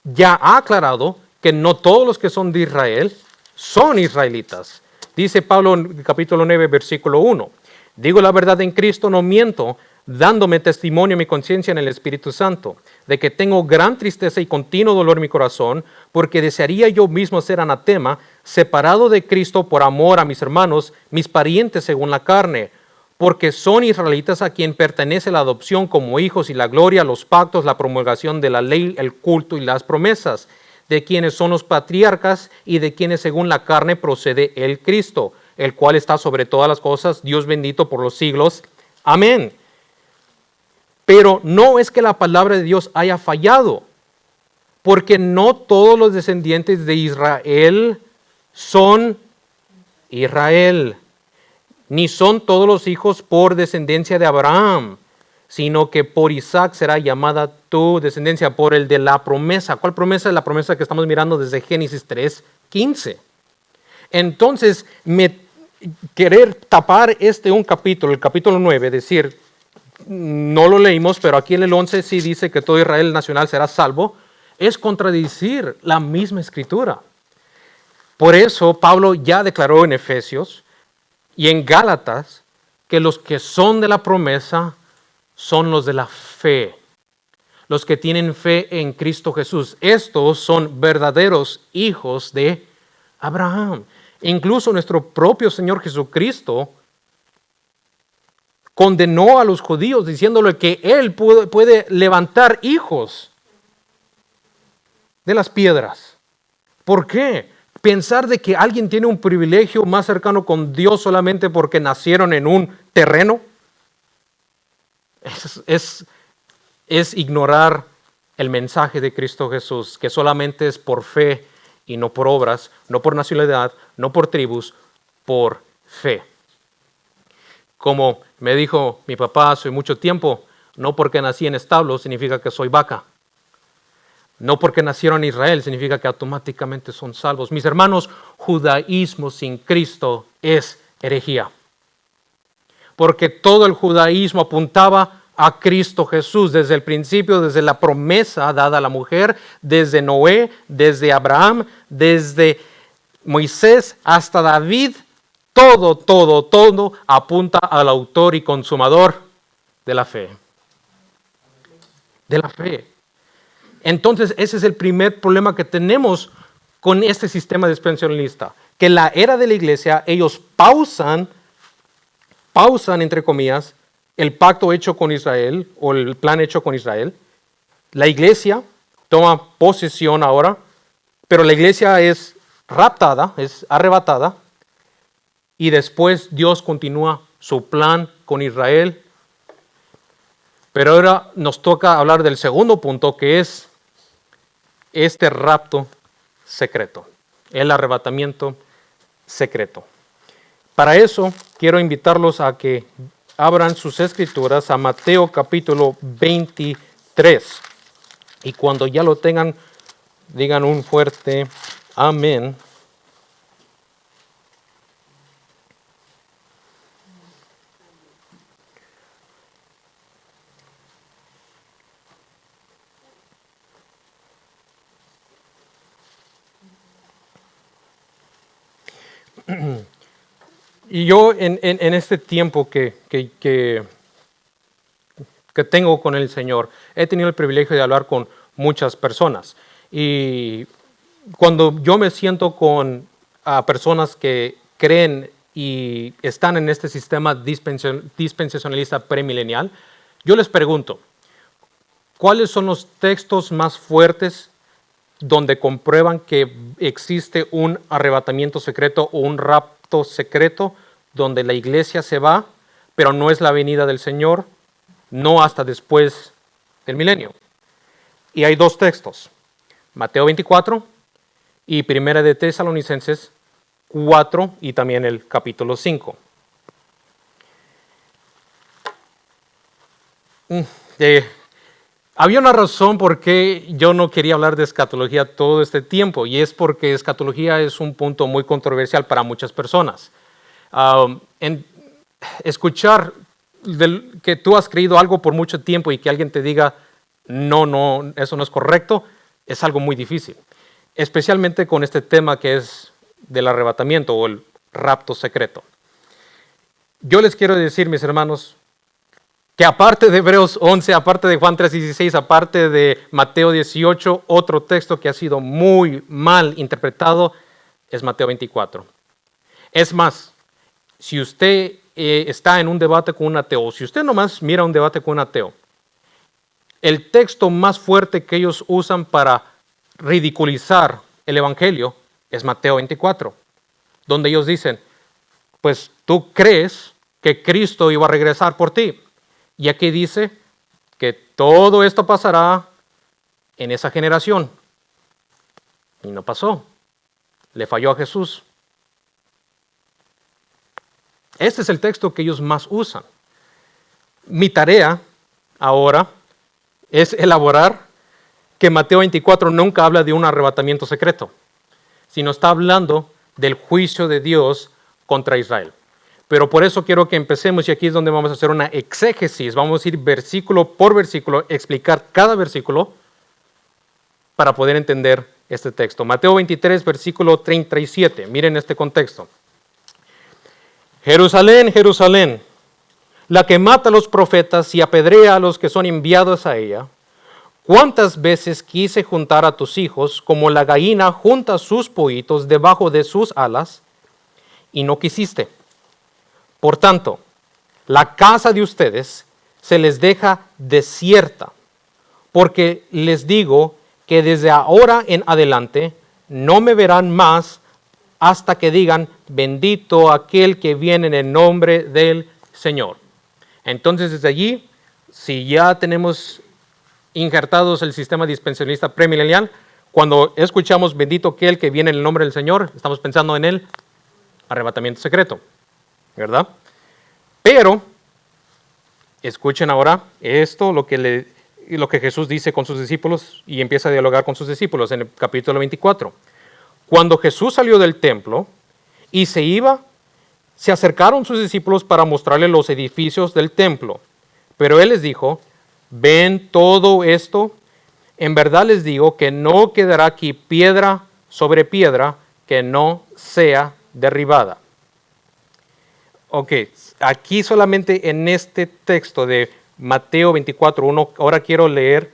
ya ha aclarado que no todos los que son de Israel son israelitas. Dice Pablo en el capítulo 9, versículo 1. Digo la verdad en Cristo, no miento, dándome testimonio a mi conciencia en el Espíritu Santo, de que tengo gran tristeza y continuo dolor en mi corazón, porque desearía yo mismo ser anatema, separado de Cristo por amor a mis hermanos, mis parientes según la carne, porque son israelitas a quien pertenece la adopción como hijos y la gloria, los pactos, la promulgación de la ley, el culto y las promesas, de quienes son los patriarcas y de quienes según la carne procede el Cristo, el cual está sobre todas las cosas, Dios bendito por los siglos. Amén. Pero no es que la palabra de Dios haya fallado, porque no todos los descendientes de Israel son Israel, ni son todos los hijos por descendencia de Abraham, sino que por Isaac será llamada tu descendencia, por el de la promesa. ¿Cuál promesa? Es la promesa que estamos mirando desde Génesis 3:15. Entonces, querer tapar un capítulo, el capítulo 9, decir, no lo leímos, pero aquí en el 11 sí dice que todo Israel nacional será salvo, es contradecir la misma escritura. Por eso Pablo ya declaró en Efesios y en Gálatas que los que son de la promesa son los de la fe, los que tienen fe en Cristo Jesús. Estos son verdaderos hijos de Abraham. Incluso nuestro propio Señor Jesucristo condenó a los judíos diciéndole que Él puede levantar hijos de las piedras. ¿Por qué? Pensar de que alguien tiene un privilegio más cercano con Dios solamente porque nacieron en un terreno es ignorar el mensaje de Cristo Jesús, que solamente es por fe y no por obras, no por nacionalidad, no por tribus, por fe. Como me dijo mi papá hace mucho tiempo, no porque nací en establo significa que soy vaca. No porque nacieron en Israel significa que automáticamente son salvos. Mis hermanos, judaísmo sin Cristo es herejía. Porque todo el judaísmo apuntaba a Cristo Jesús desde el principio, desde la promesa dada a la mujer, desde Noé, desde Abraham, desde Moisés hasta David. Todo apunta al autor y consumador de la fe. De la fe. Entonces, ese es el primer problema que tenemos con este sistema dispensacionalista. Que la era de la iglesia, ellos pausan entre comillas, el pacto hecho con Israel o el plan hecho con Israel. La iglesia toma posesión ahora, pero la iglesia es raptada, es arrebatada. Y después Dios continúa su plan con Israel. Pero ahora nos toca hablar del segundo punto, que es este rapto secreto, el arrebatamiento secreto. Para eso quiero invitarlos a que abran sus escrituras a Mateo capítulo 23. Y cuando ya lo tengan, digan un fuerte amén. Y yo en este tiempo que tengo con el Señor, he tenido el privilegio de hablar con muchas personas. Y cuando yo me siento con personas que creen y están en este sistema dispensacionalista premilenial, yo les pregunto, ¿cuáles son los textos más fuertes donde comprueban que existe un arrebatamiento secreto o un rapto secreto donde la iglesia se va, pero no es la venida del Señor, no hasta después del milenio? Y hay dos textos, Mateo 24 y Primera de Tesalonicenses 4 y también el capítulo 5. Había una razón por qué yo no quería hablar de escatología todo este tiempo, y es porque escatología es un punto muy controversial para muchas personas. Escuchar que tú has creído algo por mucho tiempo y que alguien te diga, no, eso no es correcto, es algo muy difícil. Especialmente con este tema que es del arrebatamiento o el rapto secreto. Yo les quiero decir, mis hermanos, que aparte de Hebreos 11, aparte de Juan 3:16, aparte de Mateo 18, otro texto que ha sido muy mal interpretado es Mateo 24. Es más, si usted está en un debate con un ateo, o si usted nomás mira un debate con un ateo, el texto más fuerte que ellos usan para ridiculizar el Evangelio es Mateo 24, donde ellos dicen, pues tú crees que Cristo iba a regresar por ti. Y aquí dice que todo esto pasará en esa generación. Y no pasó. Le falló a Jesús. Este es el texto que ellos más usan. Mi tarea ahora es elaborar que Mateo 24 nunca habla de un arrebatamiento secreto, sino está hablando del juicio de Dios contra Israel. Pero por eso quiero que empecemos, y aquí es donde vamos a hacer una exégesis. Vamos a ir versículo por versículo, explicar cada versículo para poder entender este texto. Mateo 23, versículo 37. Miren este contexto. Jerusalén, Jerusalén, la que mata a los profetas y apedrea a los que son enviados a ella. ¿Cuántas veces quise juntar a tus hijos como la gallina junta sus pollitos debajo de sus alas? y no quisiste. Por tanto, la casa de ustedes se les deja desierta, porque les digo que desde ahora en adelante no me verán más hasta que digan, bendito aquel que viene en el nombre del Señor. Entonces, desde allí, si ya tenemos injertados el sistema dispensacionalista premilenial, cuando escuchamos bendito aquel que viene en el nombre del Señor, estamos pensando en el arrebatamiento secreto, ¿verdad? Pero, escuchen ahora esto, lo que Jesús dice con sus discípulos y empieza a dialogar con sus discípulos en el capítulo 24. Cuando Jesús salió del templo y se iba, se acercaron sus discípulos para mostrarle los edificios del templo. Pero él les dijo, ¿ven todo esto? En verdad les digo que no quedará aquí piedra sobre piedra que no sea derribada. Ok, aquí solamente en este texto de Mateo 24:1, ahora quiero leer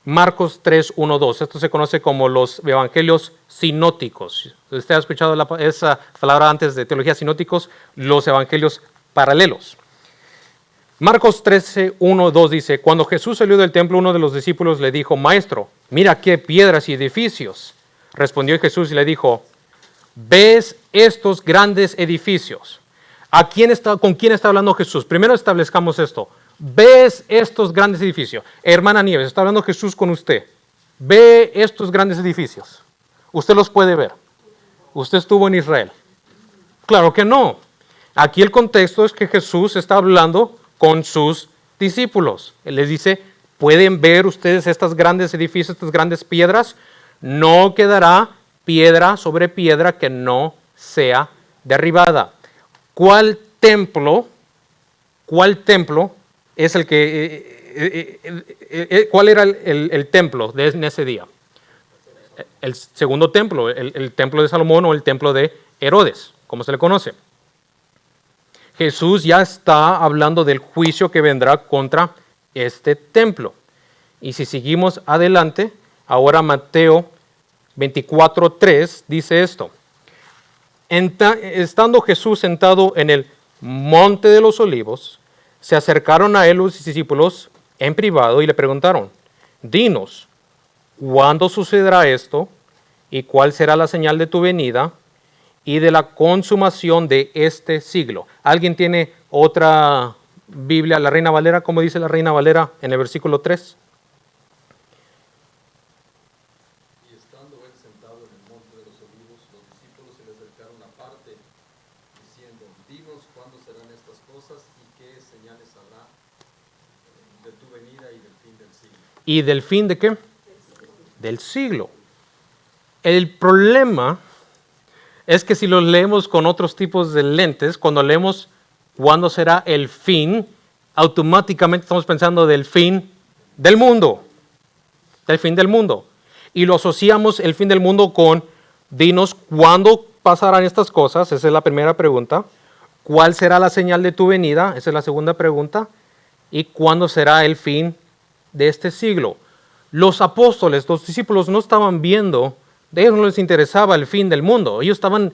Marcos 3:1-2. Esto se conoce como los evangelios sinóticos. Usted ha escuchado esa palabra antes de teología sinóticos, los evangelios paralelos. Marcos 13:1-2 dice, cuando Jesús salió del templo, uno de los discípulos le dijo, Maestro, mira qué piedras y edificios. Respondió Jesús y le dijo, ¿ves estos grandes edificios? ¿Con quién está hablando Jesús? Primero establezcamos esto. ¿Ves estos grandes edificios? Hermana Nieves, está hablando Jesús con usted. ¿Ve estos grandes edificios? ¿Usted los puede ver? ¿Usted estuvo en Israel? Claro que no. Aquí el contexto es que Jesús está hablando con sus discípulos. Él les dice, ¿pueden ver ustedes estos grandes edificios, estas grandes piedras? No quedará piedra sobre piedra que no sea derribada. ¿Cuál templo es el que, cuál era el templo en ese día? El segundo templo, el templo de Salomón o el templo de Herodes, como se le conoce. Jesús ya está hablando del juicio que vendrá contra este templo. Y si seguimos adelante, ahora Mateo 24:3 dice esto. Estando Jesús sentado en el monte de los olivos, se acercaron a él los discípulos en privado y le preguntaron, dinos, ¿cuándo sucederá esto? ¿Y cuál será la señal de tu venida y de la consumación de este siglo? ¿Alguien tiene otra Biblia, la Reina Valera? ¿Cómo dice la Reina Valera en el versículo 3? Y estando él sentado en el monte de los olivos, los discípulos se le acercaron aparte, diciendo, dinos cuándo serán estas cosas y qué señales habrá de tu venida y del fin del siglo. ¿Y del fin de qué? Del siglo. El problema es que si lo leemos con otros tipos de lentes, cuando leemos cuándo será el fin, automáticamente estamos pensando del fin del mundo. Del fin del mundo. Y lo asociamos el fin del mundo con, dinos cuándo pasarán estas cosas, esa es la primera pregunta. ¿Cuál será la señal de tu venida? Esa es la segunda pregunta. ¿Y cuándo será el fin de este siglo? Los apóstoles, los discípulos no estaban viendo, de ellos no les interesaba el fin del mundo. Ellos estaban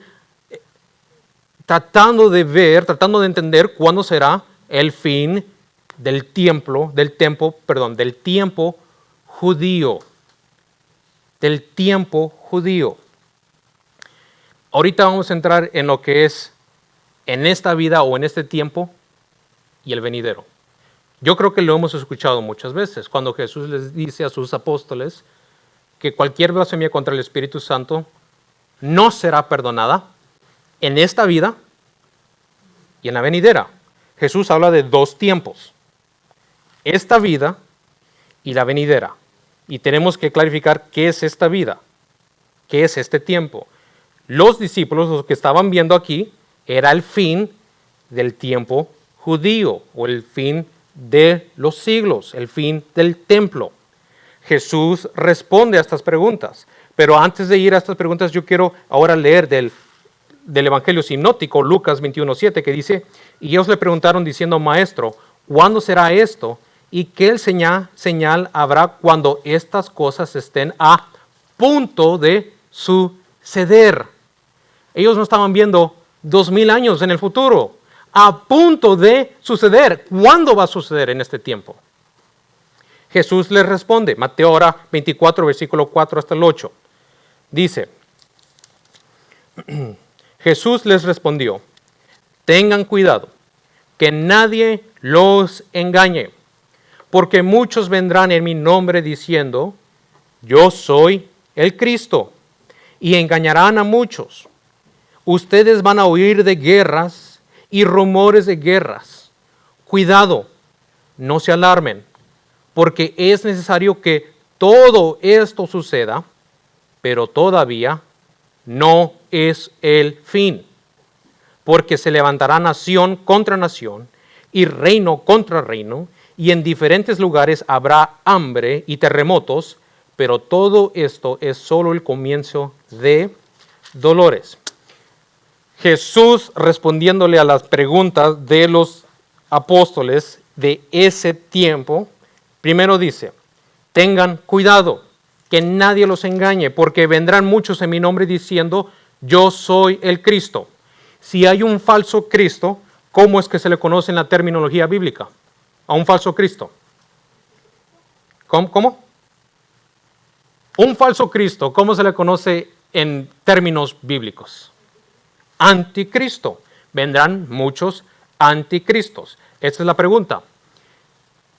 tratando de ver, tratando de entender cuándo será el fin del tiempo judío. Del tiempo judío. Ahorita vamos a entrar en lo que es en esta vida o en este tiempo y el venidero. Yo creo que lo hemos escuchado muchas veces cuando Jesús les dice a sus apóstoles que cualquier blasfemia contra el Espíritu Santo no será perdonada en esta vida y en la venidera. Jesús habla de dos tiempos, esta vida y la venidera. Y tenemos que clarificar qué es esta vida, qué es este tiempo. Los discípulos, los que estaban viendo aquí, era el fin del tiempo judío o el fin de los siglos, el fin del templo. Jesús responde a estas preguntas. Pero antes de ir a estas preguntas, yo quiero ahora leer del Evangelio sinótico, Lucas 21:7, que dice, y ellos le preguntaron diciendo, Maestro, ¿cuándo será esto? ¿Y qué señal habrá cuando estas cosas estén a punto de suceder? Ellos no estaban viendo 2000 años en el futuro, a punto de suceder. ¿Cuándo va a suceder en este tiempo? Jesús les responde, Mateo ahora 24, versículo 4 hasta el 8. Dice, Jesús les respondió, tengan cuidado, que nadie los engañe, porque muchos vendrán en mi nombre diciendo, yo soy el Cristo, y engañarán a muchos. Ustedes van a oír de guerras y rumores de guerras. Cuidado, no se alarmen, porque es necesario que todo esto suceda, pero todavía no es el fin, porque se levantará nación contra nación y reino contra reino, y en diferentes lugares habrá hambre y terremotos, pero todo esto es solo el comienzo de dolores. Jesús, respondiéndole a las preguntas de los apóstoles de ese tiempo, primero dice, tengan cuidado, que nadie los engañe, porque vendrán muchos en mi nombre diciendo, yo soy el Cristo. Si hay un falso Cristo, ¿cómo es que se le conoce en la terminología bíblica? A un falso Cristo. ¿Cómo? Un falso Cristo, ¿cómo se le conoce en términos bíblicos? Anticristo. Vendrán muchos anticristos. Esta es la pregunta.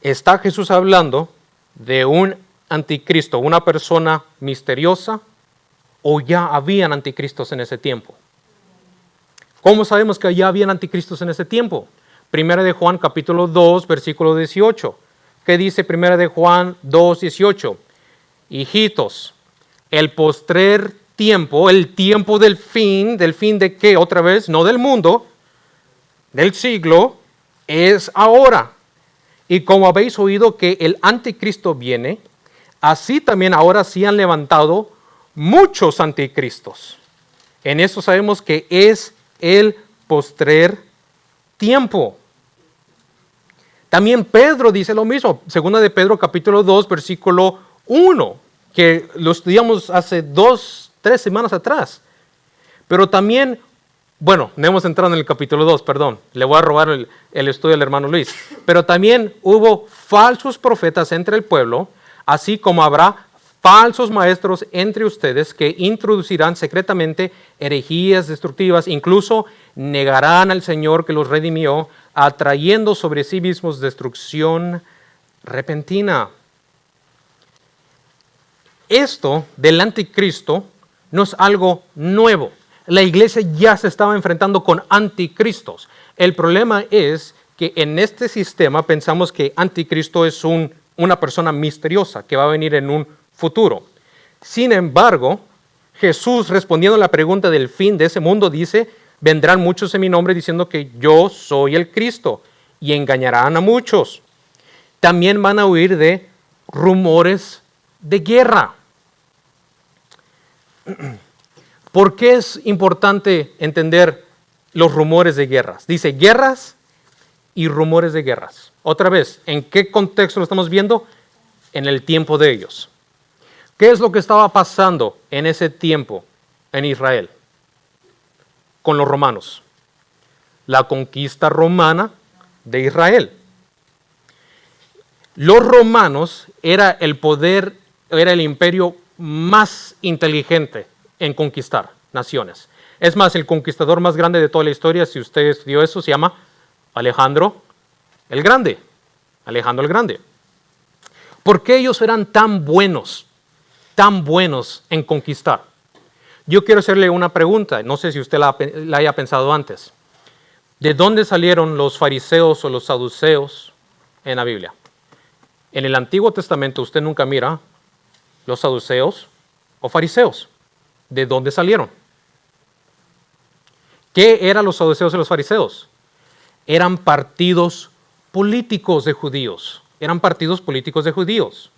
¿Está Jesús hablando de un anticristo, una persona misteriosa, o ya habían anticristos en ese tiempo? ¿Cómo sabemos que ya habían anticristos en ese tiempo? Primera de Juan capítulo 2, versículo 18. ¿Qué dice Primera de Juan 2, 18? Hijitos, el postrer tiempo, el tiempo del fin de qué otra vez, no del mundo, del siglo, es ahora. Y como habéis oído que el anticristo viene, así también ahora sí han levantado muchos anticristos. En eso sabemos que es el postrer tiempo. También Pedro dice lo mismo, segunda de Pedro capítulo 2, versículo 1, que lo estudiamos hace 3 semanas atrás. Pero también, bueno, no hemos entrado en el capítulo 2, perdón, le voy a robar el estudio al hermano Luis. Pero también hubo falsos profetas entre el pueblo, así como habrá falsos maestros entre ustedes que introducirán secretamente herejías destructivas, incluso negarán al Señor que los redimió, atrayendo sobre sí mismos destrucción repentina. Esto del anticristo no es algo nuevo. La iglesia ya se estaba enfrentando con anticristos. El problema es que en este sistema pensamos que anticristo es una persona misteriosa que va a venir en un futuro. Sin embargo, Jesús, respondiendo a la pregunta del fin de ese mundo, dice, vendrán muchos en mi nombre diciendo que yo soy el Cristo y engañarán a muchos. También van a oír de rumores de guerra. ¿Por qué es importante entender los rumores de guerras? Dice guerras y rumores de guerras. Otra vez, ¿en qué contexto lo estamos viendo? En el tiempo de ellos. ¿Qué es lo que estaba pasando en ese tiempo en Israel con los romanos? La conquista romana de Israel. Los romanos era el poder, era el imperio más inteligente en conquistar naciones. Es más, el conquistador más grande de toda la historia, si usted estudió eso, se llama Alejandro el Grande. Alejandro el Grande. ¿Por qué ellos eran tan buenos en conquistar? Yo quiero hacerle una pregunta, no sé si usted la haya pensado antes. ¿De dónde salieron los fariseos o los saduceos en la Biblia? En el Antiguo Testamento usted nunca mira los saduceos o fariseos. ¿De dónde salieron? ¿Qué eran los saduceos y los fariseos? Eran partidos políticos de judíos. Eran partidos políticos de judíos.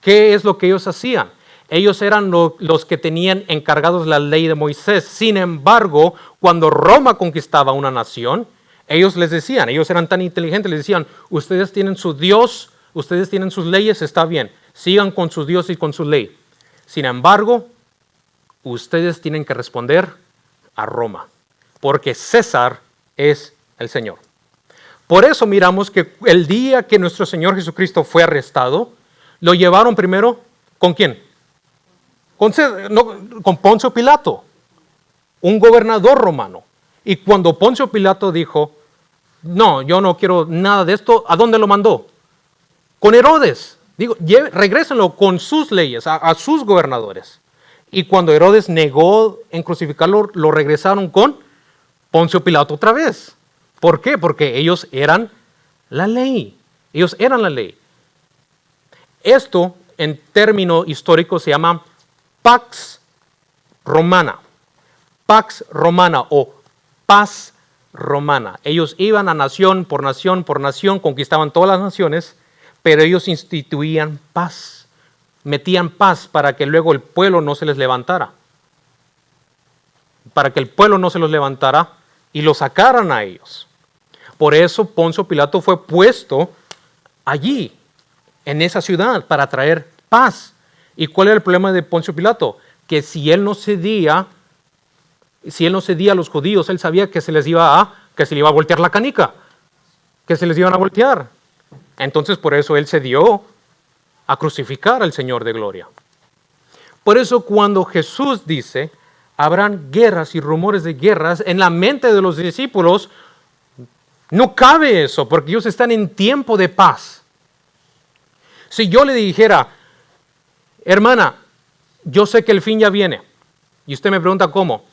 ¿Qué es lo que ellos hacían? Ellos eran los que tenían encargados la ley de Moisés. Sin embargo, cuando Roma conquistaba una nación, ellos les decían, ellos eran tan inteligentes, les decían, ustedes tienen su Dios, ustedes tienen sus leyes, está bien, sigan con su Dios y con su ley. Sin embargo, ustedes tienen que responder a Roma. porque César es el Señor. Por eso miramos que el día que nuestro Señor Jesucristo fue arrestado, lo llevaron primero, ¿con quién? Con Poncio Pilato, un gobernador romano. Y cuando Poncio Pilato dijo, no, yo no quiero nada de esto, ¿a dónde lo mandó? Con Herodes. Digo, regrésenlo con sus leyes, a sus gobernadores. Y cuando Herodes negó en crucificarlo, lo regresaron con Poncio Pilato otra vez. ¿Por qué? Porque ellos eran la ley. Ellos eran la ley. Esto, en término histórico, se llama Pax Romana. Pax Romana o paz romana. Ellos iban a nación, por nación, conquistaban todas las naciones, pero ellos instituían paz. Metían paz para que luego el pueblo no se les levantara. Para que el pueblo no se los levantara y los sacaran a ellos. Por eso Poncio Pilato fue puesto allí, en esa ciudad, para traer paz. ¿Y cuál era el problema de Poncio Pilato? Que si él no cedía a los judíos, él sabía que se le iba a voltear la canica, que se les iban a voltear. Entonces por eso él cedió a crucificar al Señor de gloria. Por eso cuando Jesús dice, habrán guerras y rumores de guerras, en la mente de los discípulos no cabe eso, porque ellos están en tiempo de paz. Si yo le dijera, hermana, yo sé que el fin ya viene, y usted me pregunta cómo,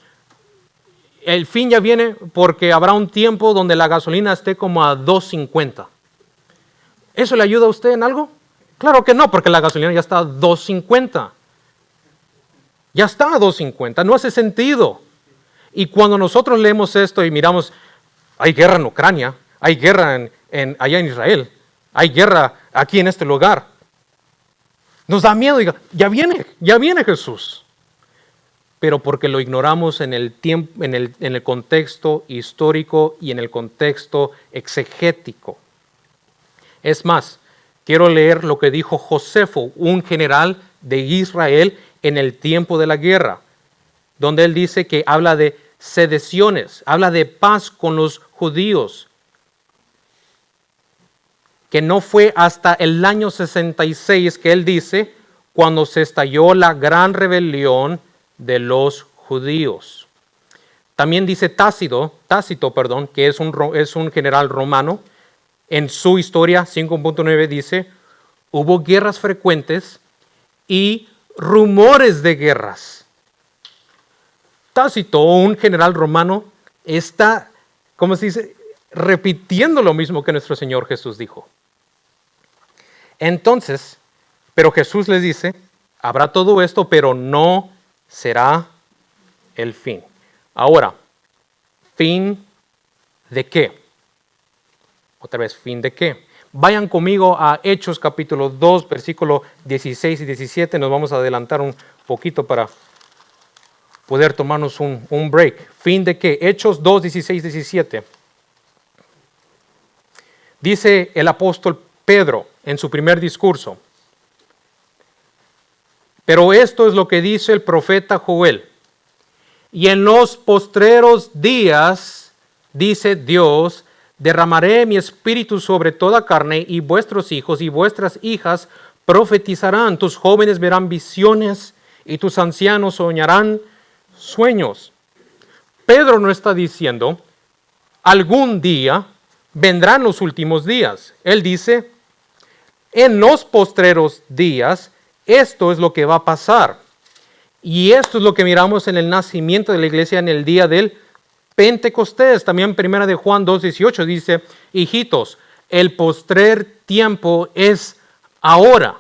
el fin ya viene porque habrá un tiempo donde la gasolina esté como a $2.50. ¿Eso le ayuda a usted en algo? Claro que no, porque la gasolina ya está a $2.50. Ya está a $2.50, no hace sentido. Y cuando nosotros leemos esto y miramos, hay guerra en Ucrania, hay guerra allá en Israel, hay guerra aquí en este lugar, nos da miedo, diga, ya viene Jesús. Pero porque lo ignoramos en el tiempo, en el contexto histórico y en el contexto exegético. Es más, quiero leer lo que dijo Josefo, un general de Israel en el tiempo de la guerra, donde él dice que habla de sediciones, habla de paz con los judíos, que no fue hasta el año 66 que él dice, cuando se estalló la gran rebelión de los judíos. También dice Tácito, que es un general romano, en su historia 5.9 dice, hubo guerras frecuentes y rumores de guerras. Tácito, un general romano, está, ¿cómo se dice?, repitiendo lo mismo que nuestro Señor Jesús dijo. Entonces, pero Jesús les dice, habrá todo esto, pero no será el fin. Ahora, ¿fin de qué? Otra vez, ¿fin de qué? Vayan conmigo a Hechos capítulo 2, versículo 16 y 17. Nos vamos a adelantar un poquito para poder tomarnos un break. ¿Fin de qué? Hechos 2, 16, 17. Dice el apóstol Pedro en su primer discurso. Pero esto es lo que dice el profeta Joel. Y en los postreros días, dice Dios, derramaré mi espíritu sobre toda carne, y vuestros hijos y vuestras hijas profetizarán. Tus jóvenes verán visiones y tus ancianos soñarán sueños. Pedro no está diciendo, algún día vendrán los últimos días. Él dice, en los postreros días, esto es lo que va a pasar. Y esto es lo que miramos en el nacimiento de la iglesia en el día del Pentecostés. También 1 de Juan 2:18 dice, hijitos, el postrer tiempo es ahora.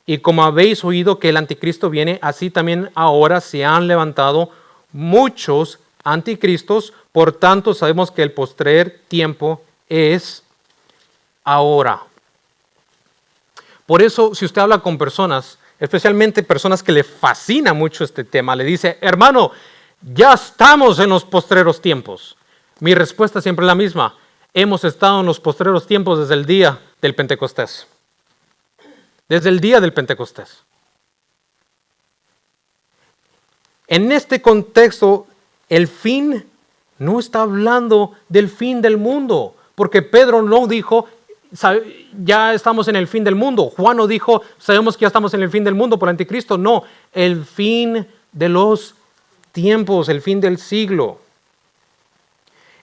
Y como habéis oído que el anticristo viene, así también ahora se han levantado muchos anticristos. Por tanto, sabemos que el postrer tiempo es ahora. Por eso, si usted habla con personas, especialmente personas que le fascina mucho este tema, le dice, hermano, ya estamos en los postreros tiempos. Mi respuesta siempre es la misma. Hemos estado en los postreros tiempos desde el día del Pentecostés. Desde el día del Pentecostés. En este contexto, el fin No está hablando del fin del mundo, porque Pedro no dijo, ya estamos en el fin del mundo. Juan no dijo, sabemos que ya estamos en el fin del mundo por el anticristo. No, el fin de los tiempos, el fin del siglo.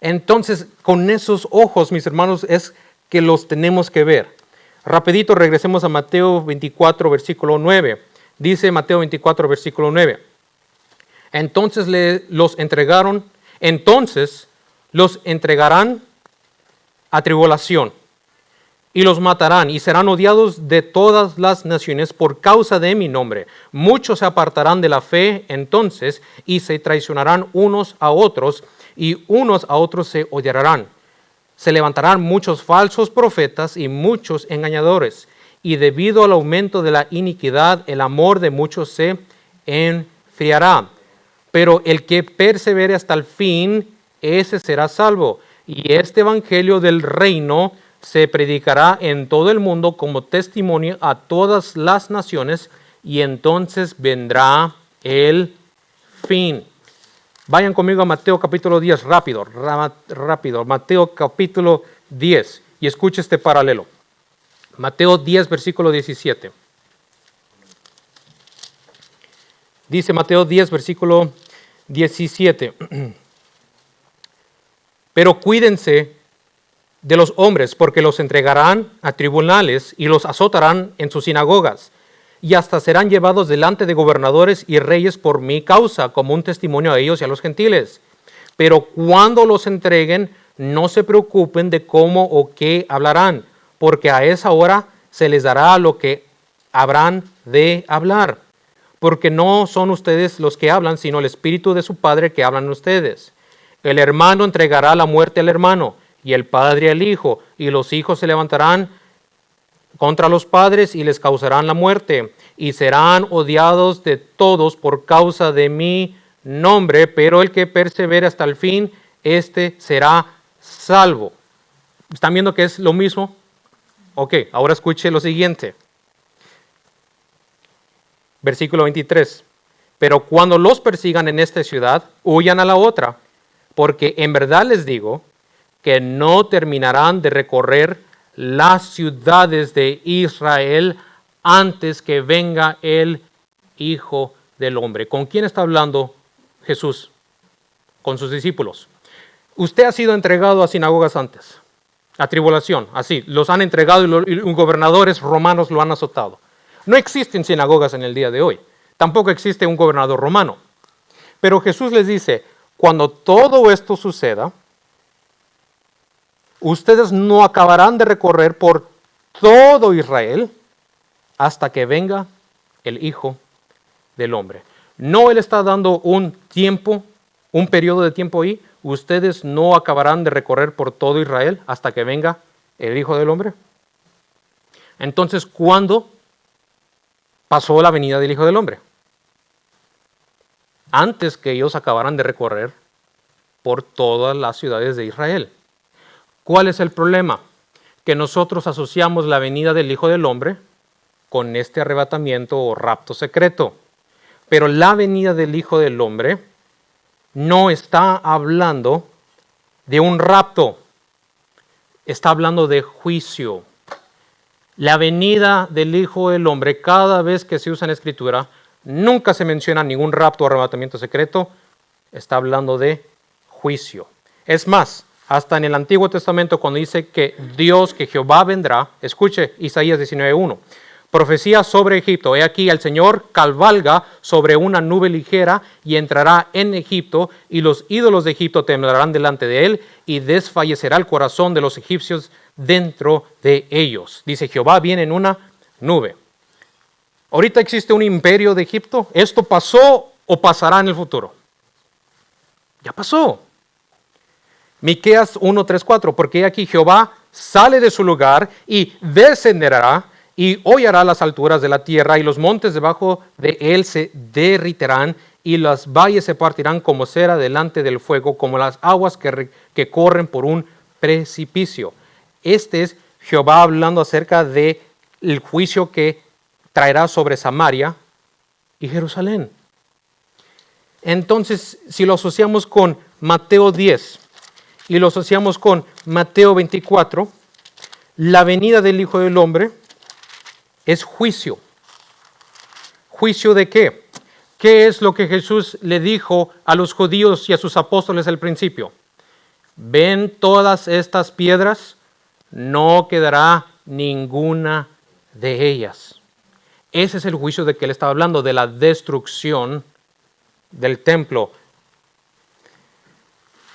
Entonces, con esos ojos, mis hermanos, es que los tenemos que ver. Rapidito regresemos a Mateo 24, versículo 9. Dice Mateo 24, versículo 9. Entonces los entregarán a tribulación y los matarán y serán odiados de todas las naciones por causa de mi nombre. Muchos se apartarán de la fe entonces y se traicionarán unos a otros y unos a otros se odiarán. Se levantarán muchos falsos profetas y muchos engañadores, y debido al aumento de la iniquidad, el amor de muchos se enfriará. Pero el que persevere hasta el fin, ese será salvo. Y este evangelio del reino se predicará en todo el mundo como testimonio a todas las naciones, y entonces vendrá el fin. Vayan conmigo a Mateo capítulo 10, rápido. Mateo capítulo 10, y escuche este paralelo. Mateo 10, versículo 17. Dice Mateo 10, versículo 17. Pero cuídense de los hombres, porque los entregarán a tribunales y los azotarán en sus sinagogas, y hasta serán llevados delante de gobernadores y reyes por mi causa, como un testimonio a ellos y a los gentiles. Pero cuando los entreguen, no se preocupen de cómo o qué hablarán, porque a esa hora se les dará lo que habrán de hablar. Porque no son ustedes los que hablan, sino el Espíritu de su Padre que hablan ustedes. El hermano entregará la muerte al hermano, y el padre al hijo, y los hijos se levantarán contra los padres y les causarán la muerte, y serán odiados de todos por causa de mi nombre, pero el que persevere hasta el fin, este será salvo. ¿Están viendo que es lo mismo? Ok, ahora escuche lo siguiente. Versículo 23. Pero cuando los persigan en esta ciudad, huyan a la otra, porque en verdad les digo que no terminarán de recorrer las ciudades de Israel antes que venga el Hijo del Hombre. ¿Con quién está hablando Jesús? Con sus discípulos. Usted ha sido entregado a sinagogas antes, a tribulación, así. Los han entregado y los gobernadores romanos lo han azotado. No existen sinagogas en el día de hoy. Tampoco existe un gobernador romano. Pero Jesús les dice, cuando todo esto suceda, ustedes no acabarán de recorrer por todo Israel hasta que venga el Hijo del Hombre. No Él está dando un tiempo, un periodo de tiempo ahí. Ustedes no acabarán de recorrer por todo Israel hasta que venga el Hijo del Hombre. Entonces, ¿cuándo pasó la venida del Hijo del Hombre? Antes que ellos acabaran de recorrer por todas las ciudades de Israel. ¿Cuál es el problema? Que nosotros asociamos la venida del Hijo del Hombre con este arrebatamiento o rapto secreto. Pero la venida del Hijo del Hombre no está hablando de un rapto, está hablando de juicio. La venida del Hijo del Hombre, cada vez que se usa en Escritura, nunca se menciona ningún rapto o arrebatamiento secreto, está hablando de juicio. Es más, hasta en el Antiguo Testamento cuando dice que Dios, que Jehová vendrá, escuche Isaías 19:1, profecía sobre Egipto, he aquí el Señor cabalga sobre una nube ligera y entrará en Egipto y los ídolos de Egipto temblarán delante de él y desfallecerá el corazón de los egipcios dentro de ellos. Dice Jehová viene en una nube. Ahorita existe un imperio de Egipto. ¿Esto pasó o pasará en el futuro? Ya pasó. Miqueas 1:3-4, porque aquí Jehová sale de su lugar y descenderá y hollará las alturas de la tierra y los montes debajo de él se derritirán y las valles se partirán como cera delante del fuego, como las aguas que corren por un precipicio. Este es Jehová hablando acerca del juicio que traerá sobre Samaria y Jerusalén. Entonces, si lo asociamos con Mateo 10 y lo asociamos con Mateo 24, la venida del Hijo del Hombre es juicio. ¿Juicio de qué? ¿Qué es lo que Jesús le dijo a los judíos y a sus apóstoles al principio? ¿Ven todas estas piedras? No quedará ninguna de ellas. Ese es el juicio de que él estaba hablando, de la destrucción del templo.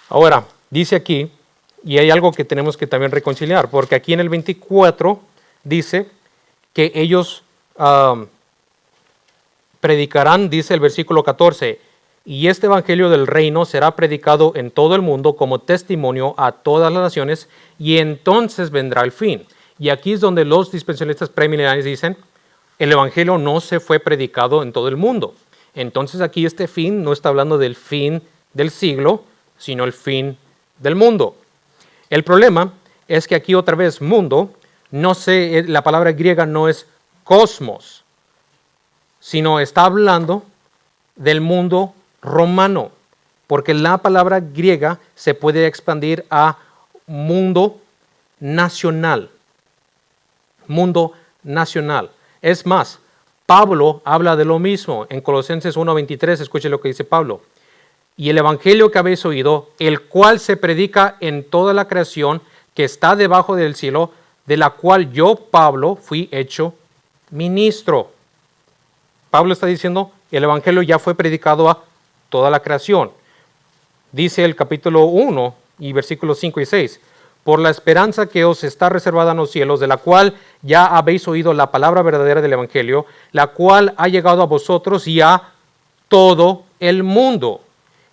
Ahora, dice aquí, y hay algo que tenemos que también reconciliar, porque aquí en el 24 dice que ellos predicarán, dice el versículo 14, y este evangelio del reino será predicado en todo el mundo como testimonio a todas las naciones, y entonces vendrá el fin. Y aquí es donde los dispensacionalistas premileniales dicen, el evangelio no se fue predicado en todo el mundo. Entonces aquí este fin no está hablando del fin del siglo, sino el fin del mundo. El problema es que aquí otra vez mundo, la palabra griega no es cosmos, sino está hablando del mundo romano, porque la palabra griega se puede expandir a mundo nacional. Mundo nacional. Es más, Pablo habla de lo mismo en Colosenses 1:23, escuche lo que dice Pablo. Y el evangelio que habéis oído, el cual se predica en toda la creación que está debajo del cielo, de la cual yo, Pablo, fui hecho ministro. Pablo está diciendo, el evangelio ya fue predicado a toda la creación. Dice el capítulo 1 y versículos 5 y 6. Por la esperanza que os está reservada en los cielos, de la cual ya habéis oído la palabra verdadera del evangelio, la cual ha llegado a vosotros y a todo el mundo,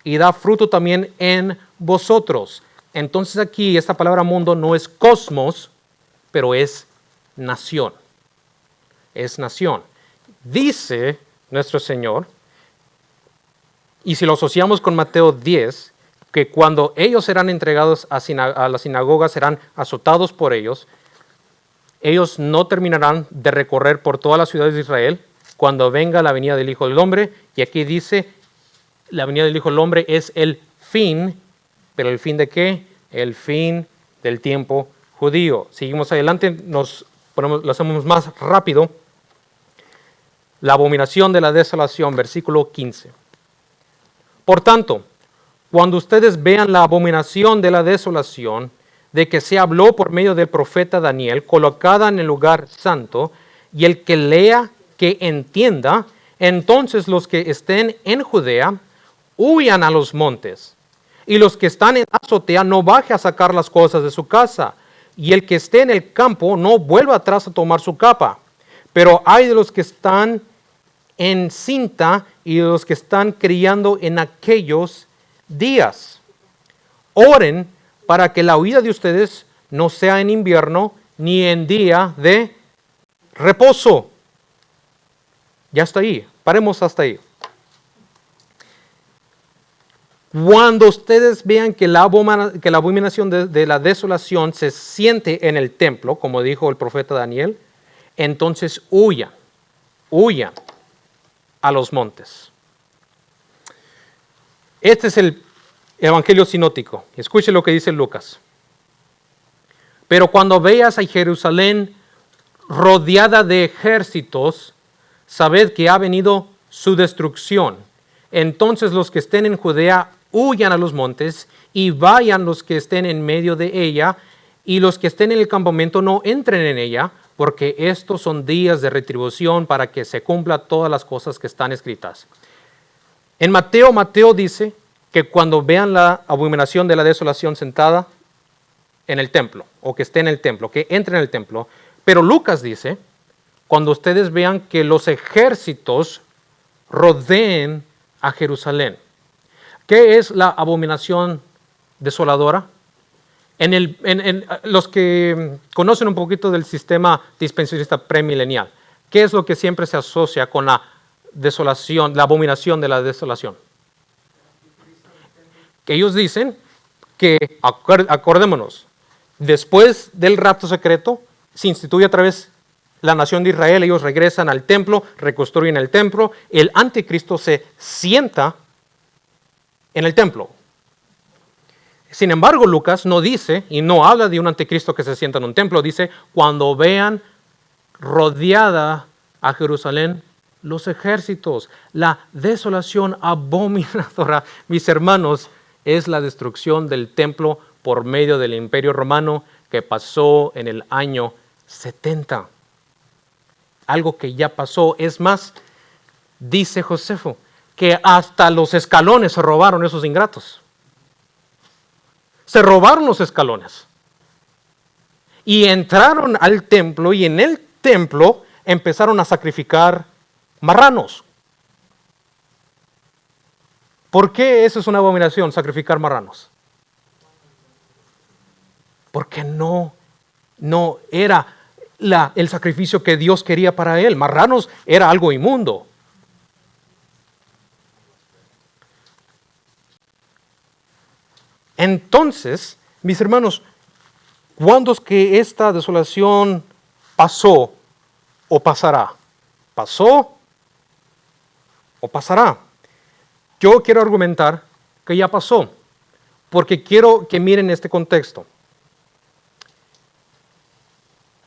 y da fruto también en vosotros. Entonces aquí esta palabra mundo no es cosmos, pero es nación. Es nación. Dice nuestro Señor, y si lo asociamos con Mateo 10, que cuando ellos serán entregados a la sinagoga, serán azotados por ellos no terminarán de recorrer por todas las ciudades de Israel cuando venga la venida del Hijo del Hombre. Y aquí dice, la venida del Hijo del Hombre es el fin, pero ¿el fin de qué? El fin del tiempo judío. Seguimos adelante, lo hacemos más rápido. La abominación de la desolación, versículo 15. Por tanto, cuando ustedes vean la abominación de la desolación, de que se habló por medio del profeta Daniel, colocada en el lugar santo, y el que lea, que entienda, entonces los que estén en Judea, huyan a los montes, y los que están en azotea no baje a sacar las cosas de su casa, y el que esté en el campo no vuelva atrás a tomar su capa. Pero hay de los que están en cinta y de los que están criando en aquellos días. Oren para que la huida de ustedes no sea en invierno ni en día de reposo. Ya está ahí, paremos hasta ahí. Cuando ustedes vean que la abominación de la desolación se siente en el templo, como dijo el profeta Daniel, entonces huyan a los montes. Este es el evangelio sinóptico. Escuche lo que dice Lucas. Pero cuando veas a Jerusalén rodeada de ejércitos, sabed que ha venido su destrucción. Entonces los que estén en Judea huyan a los montes y vayan los que estén en medio de ella, y los que estén en el campamento no entren en ella, porque estos son días de retribución para que se cumplan todas las cosas que están escritas. En Mateo dice que cuando vean la abominación de la desolación sentada en el templo, o que esté en el templo, que entre en el templo, pero Lucas dice, cuando ustedes vean que los ejércitos rodeen a Jerusalén. ¿Qué es la abominación desoladora? Los que conocen un poquito del sistema dispensacionalista premilenial, ¿qué es lo que siempre se asocia con la desolación, la abominación de la desolación? Que ellos dicen que, acordémonos, después del rapto secreto, se instituye otra vez la nación de Israel, ellos regresan al templo, reconstruyen el templo, el anticristo se sienta en el templo. Sin embargo, Lucas no dice y no habla de un anticristo que se sienta en un templo. Dice, cuando vean rodeada a Jerusalén los ejércitos. La desolación abominadora, mis hermanos, es la destrucción del templo por medio del Imperio Romano que pasó en el año 70. Algo que ya pasó. Es más, dice Josefo, que hasta los escalones se robaron esos ingratos. Se robaron los escalones. Y entraron al templo y en el templo empezaron a sacrificar marranos. ¿Por qué eso es una abominación, sacrificar marranos? Porque no era el sacrificio que Dios quería para él. Marranos era algo inmundo. Entonces, mis hermanos, ¿cuándo es que esta desolación pasó o pasará? ¿Pasó o pasará? Yo quiero argumentar que ya pasó, porque quiero que miren este contexto.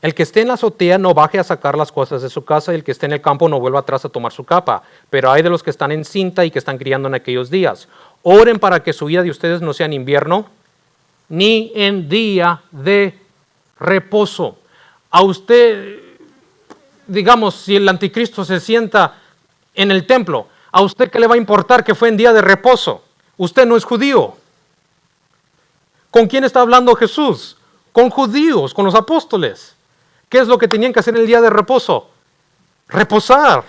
El que esté en la azotea no baje a sacar las cosas de su casa, y el que esté en el campo no vuelva atrás a tomar su capa. Pero hay de los que están en cinta y que están criando en aquellos días. Oren para que su vida de ustedes no sea en invierno, ni en día de reposo. A usted, digamos, si el anticristo se sienta en el templo, ¿a usted qué le va a importar que fue en día de reposo? Usted no es judío. ¿Con quién está hablando Jesús? Con judíos, con los apóstoles. ¿Qué es lo que tenían que hacer en el día de reposo? Reposar.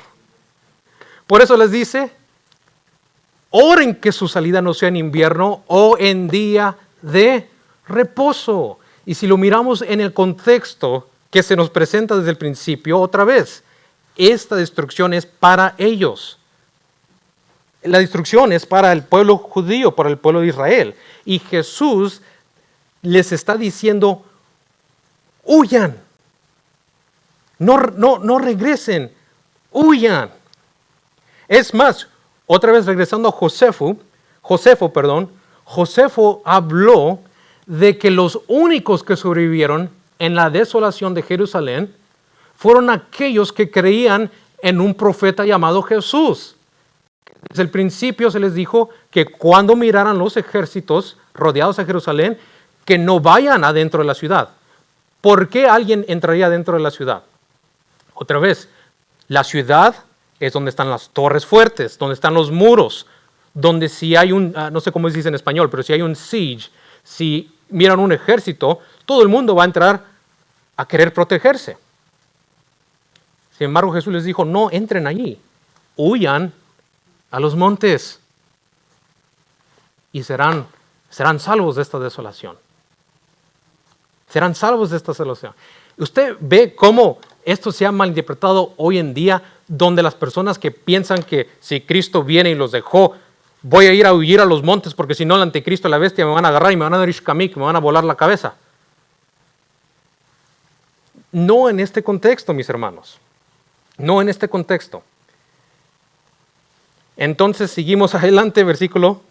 Por eso les dice, oren que su salida no sea en invierno o en día de reposo. Y si lo miramos en el contexto que se nos presenta desde el principio, otra vez, esta destrucción es para ellos. La destrucción es para el pueblo judío, para el pueblo de Israel. Y Jesús les está diciendo, huyan. No regresen, huyan. Es más, otra vez regresando a Josefo habló de que los únicos que sobrevivieron en la desolación de Jerusalén fueron aquellos que creían en un profeta llamado Jesús. Desde el principio se les dijo que cuando miraran los ejércitos rodeados a Jerusalén, que no vayan adentro de la ciudad. ¿Por qué alguien entraría dentro de la ciudad? Otra vez, la ciudad es donde están las torres fuertes, donde están los muros, donde si hay no sé cómo se dice en español, pero si hay un siege, si miran un ejército, todo el mundo va a entrar a querer protegerse. Sin embargo, Jesús les dijo, no entren allí, huyan a los montes y serán salvos de esta desolación. Serán salvos de esta desolación. Usted ve cómo esto se ha malinterpretado hoy en día, donde las personas que piensan que si Cristo viene y los dejó, voy a ir a huir a los montes porque si no el anticristo, la bestia, me van a agarrar y me van a dar ishkamik, me van a volar la cabeza. No en este contexto, mis hermanos. No en este contexto. Entonces seguimos adelante, versículo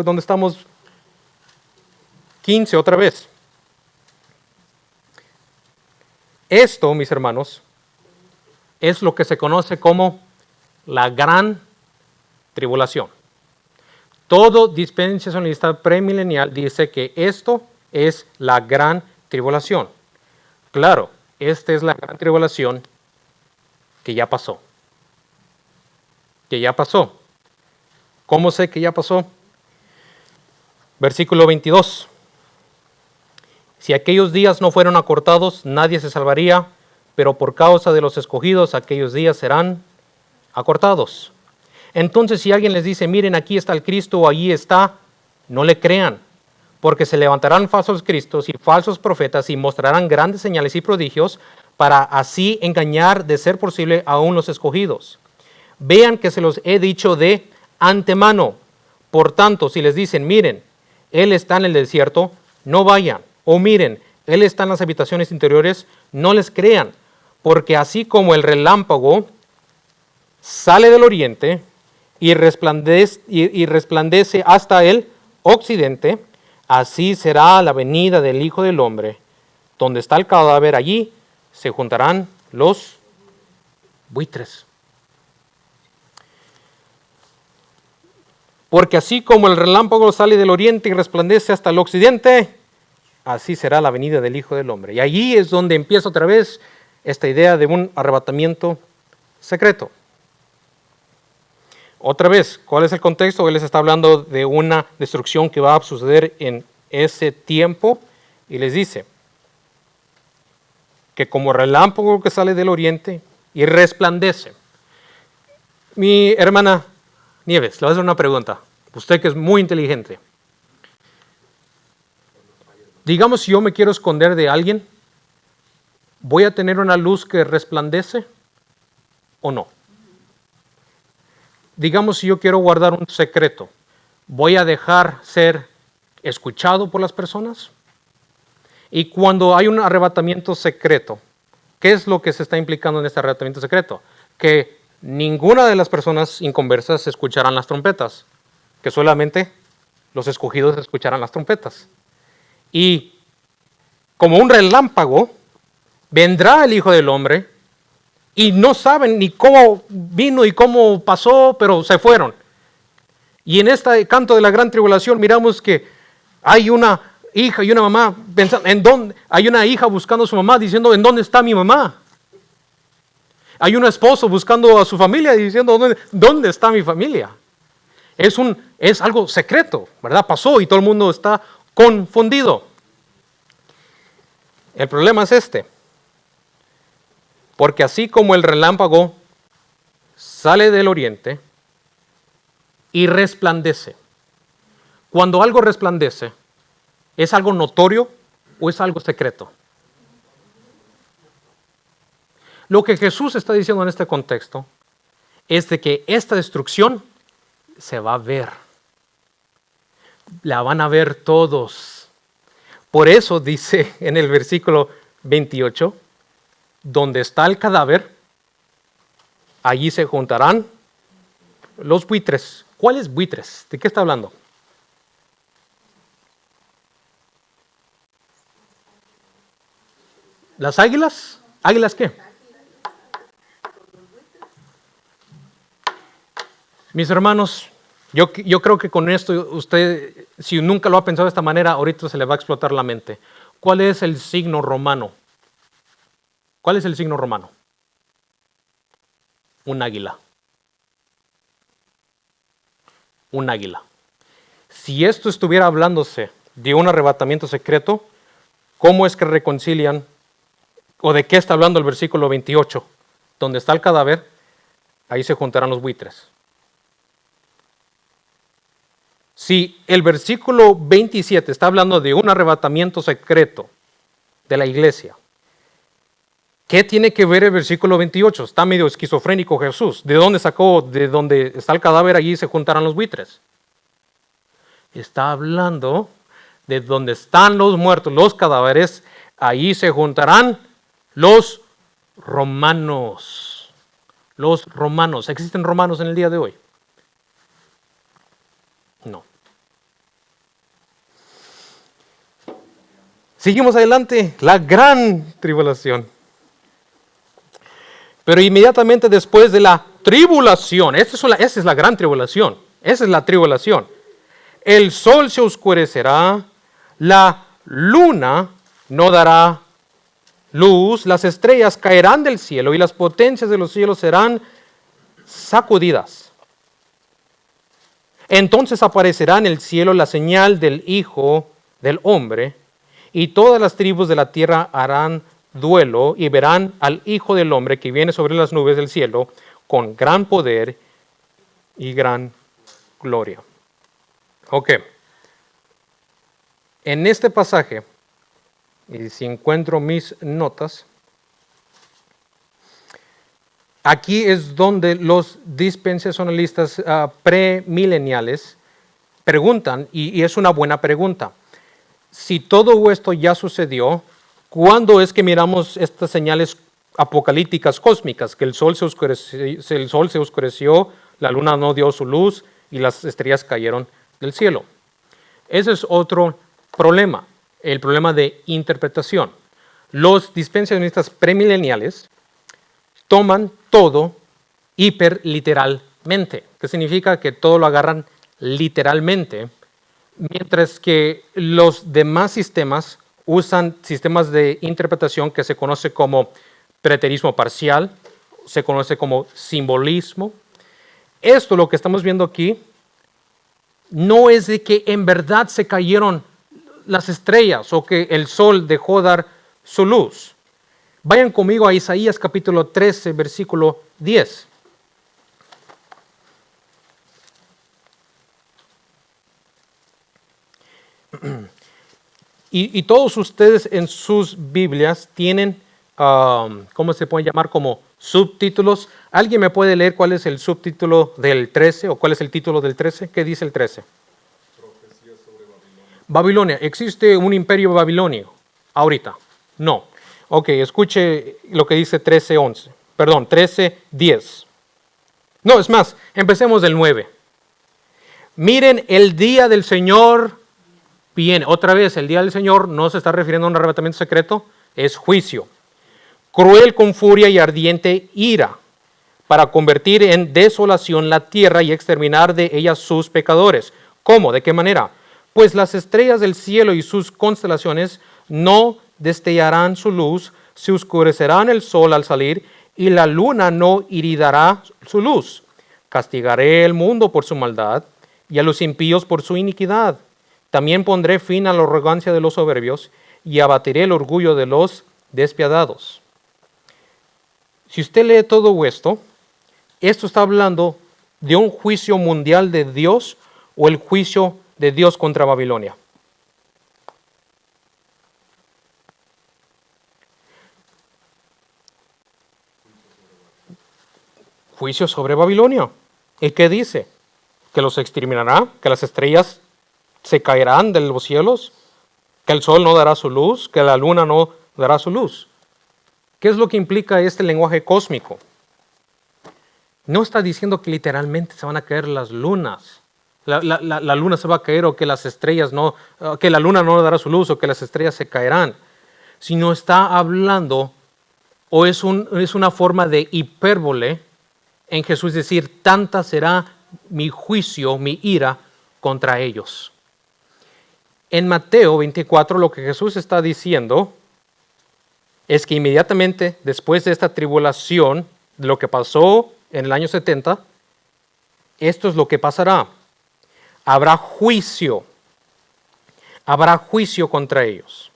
donde estamos, 15 otra vez. Esto, mis hermanos, es lo que se conoce como la gran tribulación. Todo dispensacionalista premilenial dice que esto es la gran tribulación. Claro, esta es la gran tribulación que ya pasó. Que ya pasó. ¿Cómo sé que ya pasó? Versículo 22. Si aquellos días no fueron acortados, nadie se salvaría, pero por causa de los escogidos, aquellos días serán acortados. Entonces, si alguien les dice, miren, aquí está el Cristo o allí está, no le crean, porque se levantarán falsos cristos y falsos profetas y mostrarán grandes señales y prodigios para así engañar, de ser posible, aún los escogidos. Vean que se los he dicho de antemano. Por tanto, si les dicen, miren, Él está en el desierto, no vayan. O miren, Él está en las habitaciones interiores, no les crean. Porque así como el relámpago sale del oriente y resplandece hasta el occidente, así será la venida del Hijo del Hombre. Donde está el cadáver, allí se juntarán los buitres. Porque así como el relámpago sale del oriente y resplandece hasta el occidente, así será la venida del Hijo del Hombre. Y allí es donde empieza otra vez esta idea de un arrebatamiento secreto. Otra vez, ¿cuál es el contexto? Él les está hablando de una destrucción que va a suceder en ese tiempo y les dice que como relámpago que sale del oriente y resplandece. Mi hermana Nieves, le voy a hacer una pregunta. Usted que es muy inteligente. Digamos, si yo me quiero esconder de alguien, ¿voy a tener una luz que resplandece o no? Digamos, si yo quiero guardar un secreto, ¿voy a dejar ser escuchado por las personas? Y cuando hay un arrebatamiento secreto, ¿qué es lo que se está implicando en este arrebatamiento secreto? Que ninguna de las personas inconversas escucharán las trompetas, que solamente los escogidos escucharán las trompetas. Y como un relámpago, vendrá el Hijo del Hombre y no saben ni cómo vino y cómo pasó, pero se fueron. Y en este canto de la gran tribulación miramos que hay una hija y una mamá pensando, ¿en dónde? Hay una hija buscando a su mamá diciendo, ¿en dónde está mi mamá? Hay un esposo buscando a su familia y diciendo, ¿dónde está mi familia? Es algo secreto, ¿verdad? Pasó y todo el mundo está confundido. El problema es este. Porque así como el relámpago sale del oriente y resplandece. Cuando algo resplandece, ¿es algo notorio o es algo secreto? Lo que Jesús está diciendo en este contexto es de que esta destrucción se va a ver. La van a ver todos. Por eso dice en el versículo 28, donde está el cadáver, allí se juntarán los buitres. ¿Cuáles buitres? ¿De qué está hablando? ¿Las águilas? ¿Águilas qué? Mis hermanos, yo creo que con esto usted, si nunca lo ha pensado de esta manera, ahorita se le va a explotar la mente. ¿Cuál es el signo romano? ¿Cuál es el signo romano? Un águila. Un águila. Si esto estuviera hablándose de un arrebatamiento secreto, ¿cómo es que reconcilian? ¿O de qué está hablando el versículo 28? Donde está el cadáver, ahí se juntarán los buitres. Si el versículo 27 está hablando de un arrebatamiento secreto de la iglesia, ¿qué tiene que ver el versículo 28? Está medio esquizofrénico Jesús. ¿De dónde sacó? De donde está el cadáver, allí se juntarán los buitres. Está hablando de donde están los muertos, los cadáveres, ahí se juntarán los romanos. Los romanos. ¿Existen romanos en el día de hoy? No. Seguimos adelante, la gran tribulación. Pero inmediatamente después de la tribulación, esa es la gran tribulación, esa es la tribulación. El sol se oscurecerá, la luna no dará luz, las estrellas caerán del cielo y las potencias de los cielos serán sacudidas. Entonces aparecerá en el cielo la señal del Hijo del Hombre, y todas las tribus de la tierra harán duelo y verán al Hijo del Hombre que viene sobre las nubes del cielo con gran poder y gran gloria. Ok. En este pasaje, y si encuentro mis notas, aquí es donde los dispensacionalistas premileniales preguntan, y es una buena pregunta, si todo esto ya sucedió, ¿cuándo es que miramos estas señales apocalípticas cósmicas? Que el sol se oscureció, la luna no dio su luz y las estrellas cayeron del cielo. Ese es otro problema, el problema de interpretación. Los dispensacionistas premileniales toman todo hiperliteralmente, que significa que todo lo agarran literalmente, mientras que los demás sistemas usan sistemas de interpretación que se conoce como preterismo parcial, se conoce como simbolismo. Esto, lo que estamos viendo aquí, no es de que en verdad se cayeron las estrellas o que el sol dejó dar su luz. Vayan conmigo a Isaías capítulo 13, versículo 10. Y todos ustedes en sus Biblias tienen, ¿cómo se puede llamar? Como subtítulos. ¿Alguien me puede leer cuál es el subtítulo del 13 o cuál es el título del 13? ¿Qué dice el 13? Profecía sobre Babilonia. Babilonia. ¿Existe un imperio babilonio ahorita? No. Ok, escuche lo que dice 13:11. Perdón, 13:10. No, es más, empecemos del 9. Miren, el día del Señor viene. Otra vez, el día del Señor no se está refiriendo a un arrebatamiento secreto, es juicio. Cruel con furia y ardiente ira, para convertir en desolación la tierra y exterminar de ella sus pecadores. ¿Cómo? ¿De qué manera? Pues las estrellas del cielo y sus constelaciones no destellarán su luz, se oscurecerán el sol al salir y la luna no irradiará su luz. Castigaré el mundo por su maldad y a los impíos por su iniquidad. También pondré fin a la arrogancia de los soberbios y abatiré el orgullo de los despiadados. Si usted lee todo esto está hablando de un juicio mundial de Dios o el juicio de Dios contra Babilonia. Juicio sobre Babilonia. ¿Y qué dice? ¿Que los exterminará? ¿Que las estrellas se caerán de los cielos? ¿Que el sol no dará su luz? ¿Que la luna no dará su luz? ¿Qué es lo que implica este lenguaje cósmico? No está diciendo que literalmente se van a caer las lunas. La luna se va a caer o que las estrellas no, que la luna no dará su luz o que las estrellas se caerán. Sino está hablando, o es una forma de hipérbole en Jesús decir, tanta será mi juicio, mi ira contra ellos. En Mateo 24 lo que Jesús está diciendo es que inmediatamente después de esta tribulación, de lo que pasó en el año 70, esto es lo que pasará. Habrá juicio contra ellos.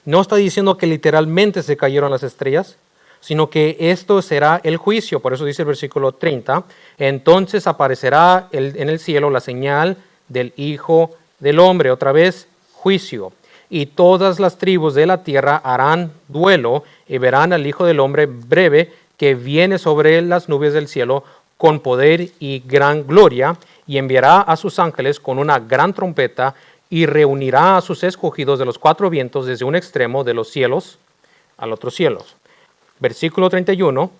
No está diciendo que literalmente se cayeron las estrellas, sino que esto será el juicio. Por eso dice el versículo 30, entonces aparecerá en el cielo la señal del Hijo del Hombre, otra vez juicio. Y todas las tribus de la tierra harán duelo y verán al Hijo del Hombre breve que viene sobre las nubes del cielo con poder y gran gloria, y enviará a sus ángeles con una gran trompeta y reunirá a sus escogidos de los cuatro vientos desde un extremo de los cielos al otro cielo. Versículo 31,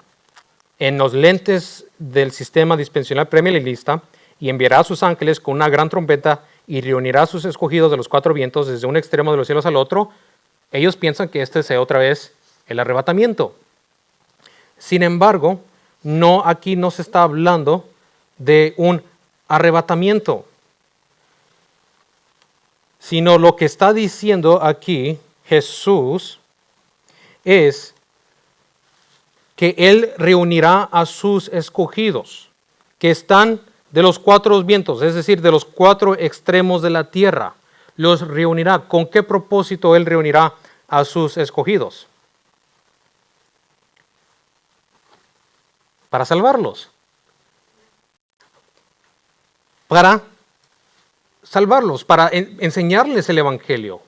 en los lentes del sistema dispensacional premilenialista, y enviará a sus ángeles con una gran trompeta y reunirá a sus escogidos de los cuatro vientos desde un extremo de los cielos al otro. Ellos piensan que este sea otra vez el arrebatamiento. Sin embargo, aquí no se está hablando de un arrebatamiento, sino lo que está diciendo aquí Jesús es que Él reunirá a sus escogidos, que están de los cuatro vientos, es decir, de los cuatro extremos de la tierra. Los reunirá. ¿Con qué propósito Él reunirá a sus escogidos? Para salvarlos. Para salvarlos, para enseñarles el Evangelio.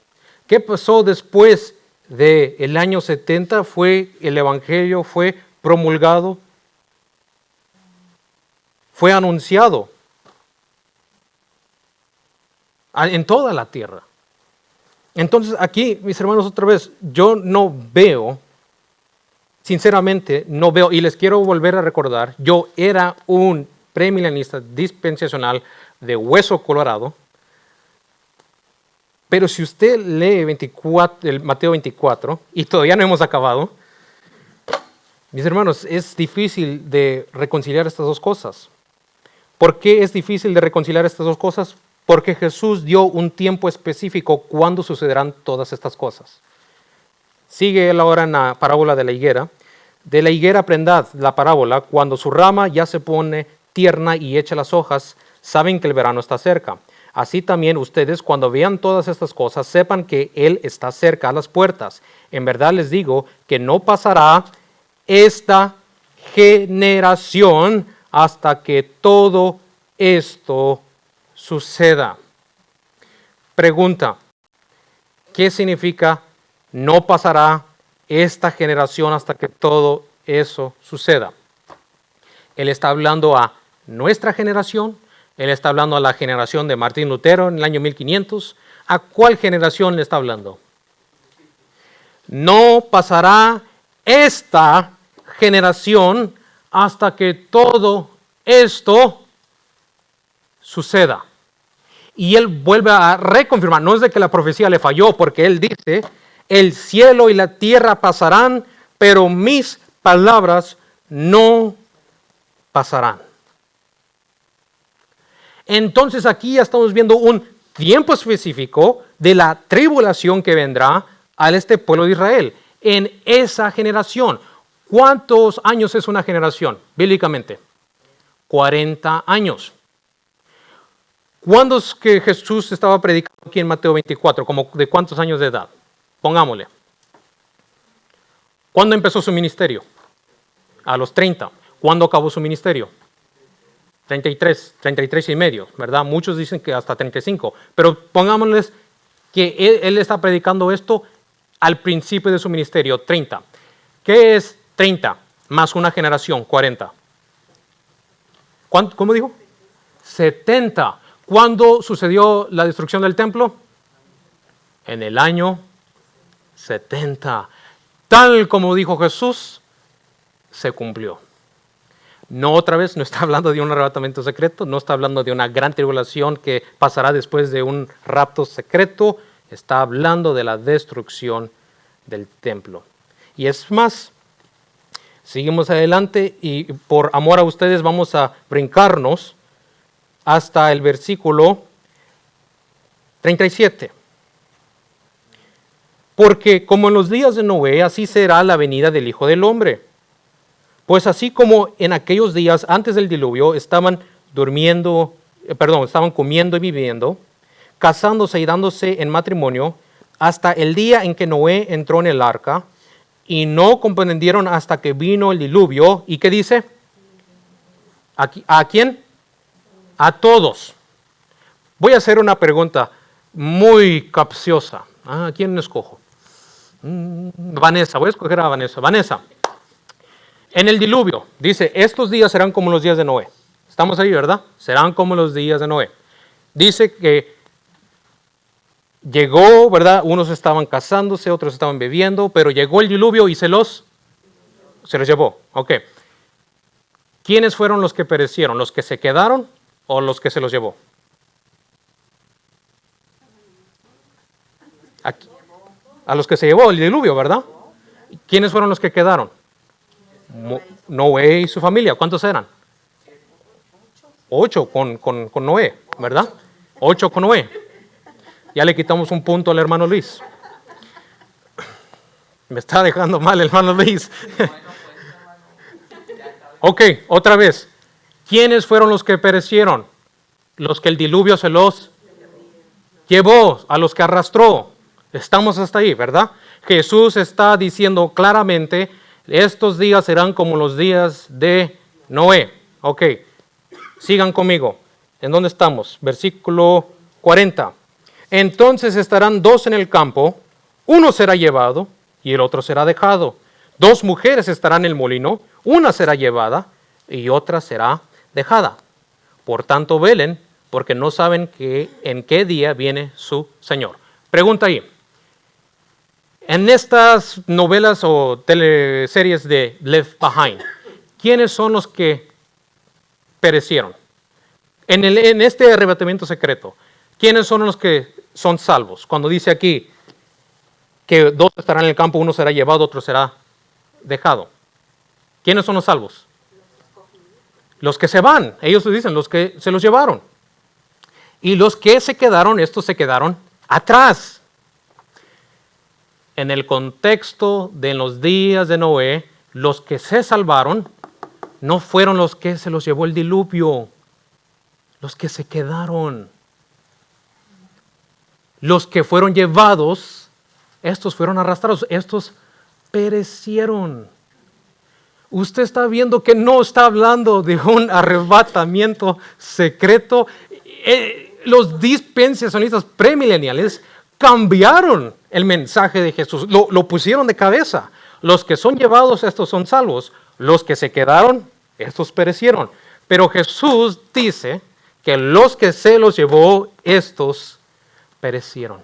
¿Qué pasó después del año 70? El Evangelio fue promulgado, fue anunciado en toda la tierra. Entonces aquí, mis hermanos, otra vez, yo no veo, sinceramente no veo, y les quiero volver a recordar, yo era un premilenialista dispensacional de hueso colorado, Pero si usted lee el Mateo 24, y todavía no hemos acabado, mis hermanos, es difícil de reconciliar estas dos cosas. ¿Por qué es difícil de reconciliar estas dos cosas? Porque Jesús dio un tiempo específico cuando sucederán todas estas cosas. Sigue él ahora en la parábola de la higuera. De la higuera aprendad la parábola, cuando su rama ya se pone tierna y echa las hojas, saben que el verano está cerca. Así también ustedes, cuando vean todas estas cosas, sepan que Él está cerca a las puertas. En verdad les digo que no pasará esta generación hasta que todo esto suceda. Pregunta, ¿qué significa no pasará esta generación hasta que todo eso suceda? Él está hablando a nuestra generación. Él está hablando a la generación de Martín Lutero en el año 1500. ¿A cuál generación le está hablando? No pasará esta generación hasta que todo esto suceda. Y él vuelve a reconfirmar, no es de que la profecía le falló, porque él dice, el cielo y la tierra pasarán, pero mis palabras no pasarán. Entonces aquí ya estamos viendo un tiempo específico de la tribulación que vendrá a este pueblo de Israel. En esa generación, ¿cuántos años es una generación bíblicamente? 40 años. ¿Cuándo es que Jesús estaba predicando aquí en Mateo 24? ¿Como de cuántos años de edad? Pongámosle. ¿Cuándo empezó su ministerio? A los 30. ¿Cuándo acabó su ministerio? 33 y medio, ¿verdad? Muchos dicen que hasta 35, pero pongámosles que él está predicando esto al principio de su ministerio, 30. ¿Qué es 30 más una generación, 40? ¿Cómo dijo? 70. ¿Cuándo sucedió la destrucción del templo? En el año 70. Tal como dijo Jesús, se cumplió. No, otra vez, no está hablando de un arrebatamiento secreto, no está hablando de una gran tribulación que pasará después de un rapto secreto, está hablando de la destrucción del templo. Y es más, seguimos adelante y por amor a ustedes vamos a brincarnos hasta el versículo 37. Porque como en los días de Noé, así será la venida del Hijo del Hombre. Pues así como en aquellos días antes del diluvio estaban comiendo y viviendo, casándose y dándose en matrimonio, hasta el día en que Noé entró en el arca, y no comprendieron hasta que vino el diluvio. ¿Y qué dice? ¿A quién? A todos. Voy a hacer una pregunta muy capciosa. ¿A quién escojo? Vanessa, voy a escoger a Vanessa. Vanessa. En el diluvio, dice, estos días serán como los días de Noé. Estamos ahí, ¿verdad? Serán como los días de Noé. Dice que llegó, ¿verdad? Unos estaban casándose, otros estaban bebiendo, pero llegó el diluvio y se los llevó. Ok. ¿Quiénes fueron los que perecieron? ¿Los que se quedaron o los que se los llevó? Aquí. A los que se llevó el diluvio, ¿verdad? ¿Quiénes fueron los que quedaron? Noé y su familia. ¿Cuántos eran? 8 con Noé, ¿verdad? 8 con Noé. Ya le quitamos un punto al hermano Luis. Me está dejando mal el hermano Luis. Ok, otra vez. ¿Quiénes fueron los que perecieron? Los que el diluvio se los llevó, a los que arrastró. Estamos hasta ahí, ¿verdad? Jesús está diciendo claramente, estos días serán como los días de Noé. Ok, sigan conmigo. ¿En dónde estamos? Versículo 40. Entonces estarán 2 en el campo, uno será llevado y el otro será dejado. 2 mujeres estarán en el molino, una será llevada y otra será dejada. Por tanto, velen, porque no saben en qué día viene su Señor. Pregunta ahí. En estas novelas o teleseries de Left Behind, ¿quiénes son los que perecieron? En este arrebatamiento secreto, ¿quiénes son los que son salvos? Cuando dice aquí que 2 estarán en el campo, 1 será llevado, otro será dejado. ¿Quiénes son los salvos? Los que se van, ellos dicen, los que se los llevaron. Y los que se quedaron, estos se quedaron atrás. En el contexto de los días de Noé, los que se salvaron no fueron los que se los llevó el diluvio, los que se quedaron. Los que fueron llevados, estos fueron arrastrados, estos perecieron. Usted está viendo que no está hablando de un arrebatamiento secreto. Los dispensacionalistas premileniales cambiaron el mensaje de Jesús, lo pusieron de cabeza. Los que son llevados, estos son salvos. Los que se quedaron, estos perecieron. Pero Jesús dice que los que se los llevó, estos perecieron.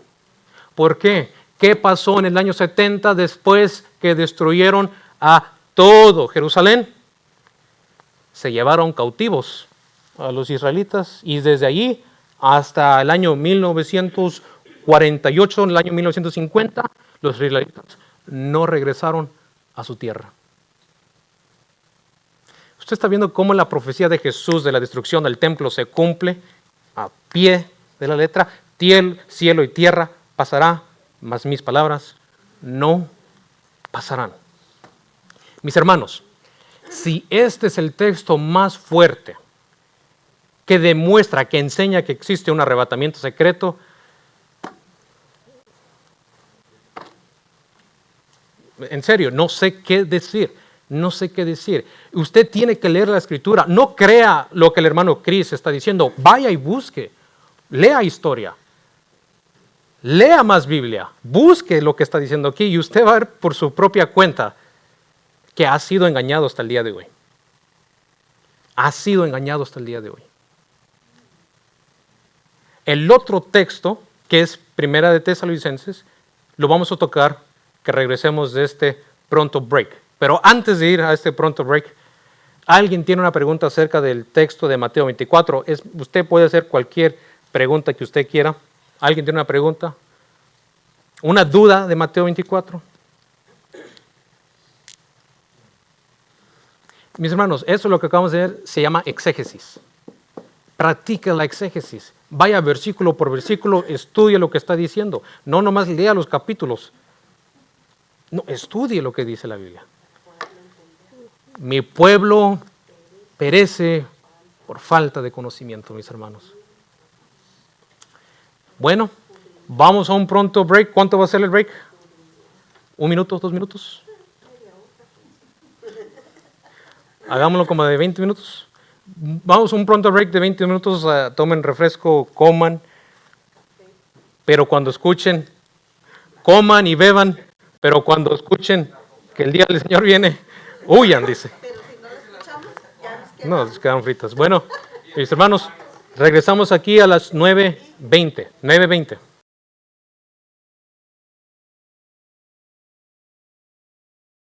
¿Por qué? ¿Qué pasó en el año 70 después que destruyeron a todo Jerusalén? Se llevaron cautivos a los israelitas y desde allí hasta el año 1948, en el año 1950, los israelitas no regresaron a su tierra. Usted está viendo cómo la profecía de Jesús de la destrucción del templo se cumple a pie de la letra. Cielo y tierra pasará, mas mis palabras no pasarán. Mis hermanos, si este es el texto más fuerte que demuestra, que enseña que existe un arrebatamiento secreto, en serio, no sé qué decir. No sé qué decir. Usted tiene que leer la Escritura. No crea lo que el hermano Chris está diciendo. Vaya y busque. Lea historia. Lea más Biblia. Busque lo que está diciendo aquí y usted va a ver por su propia cuenta que ha sido engañado hasta el día de hoy. Ha sido engañado hasta el día de hoy. El otro texto, que es Primera de Tesalonicenses, lo vamos a tocar que regresemos de este pronto break. Pero antes de ir a este pronto break, ¿alguien tiene una pregunta acerca del texto de Mateo 24? Usted puede hacer cualquier pregunta que usted quiera. ¿Alguien tiene una pregunta? ¿Una duda de Mateo 24? Mis hermanos, eso es lo que acabamos de ver, se llama exégesis. Practica la exégesis. Vaya versículo por versículo, estudie lo que está diciendo. No nomás lea los capítulos. No, estudie lo que dice la Biblia. Mi pueblo perece por falta de conocimiento, mis hermanos. Bueno, vamos a un pronto break. ¿Cuánto va a ser el break? ¿1 minuto, 2 minutos? Hagámoslo como de 20 minutos. Vamos a un pronto break de 20 minutos. Tomen refresco, coman. Pero cuando escuchen, coman y beban. Pero cuando escuchen que el día del Señor viene, huyan, dice. Pero si no lo escuchamos, ya nos quedamos. No, nos quedan fritas. Bueno, mis hermanos, regresamos aquí a las 9:20. 9:20.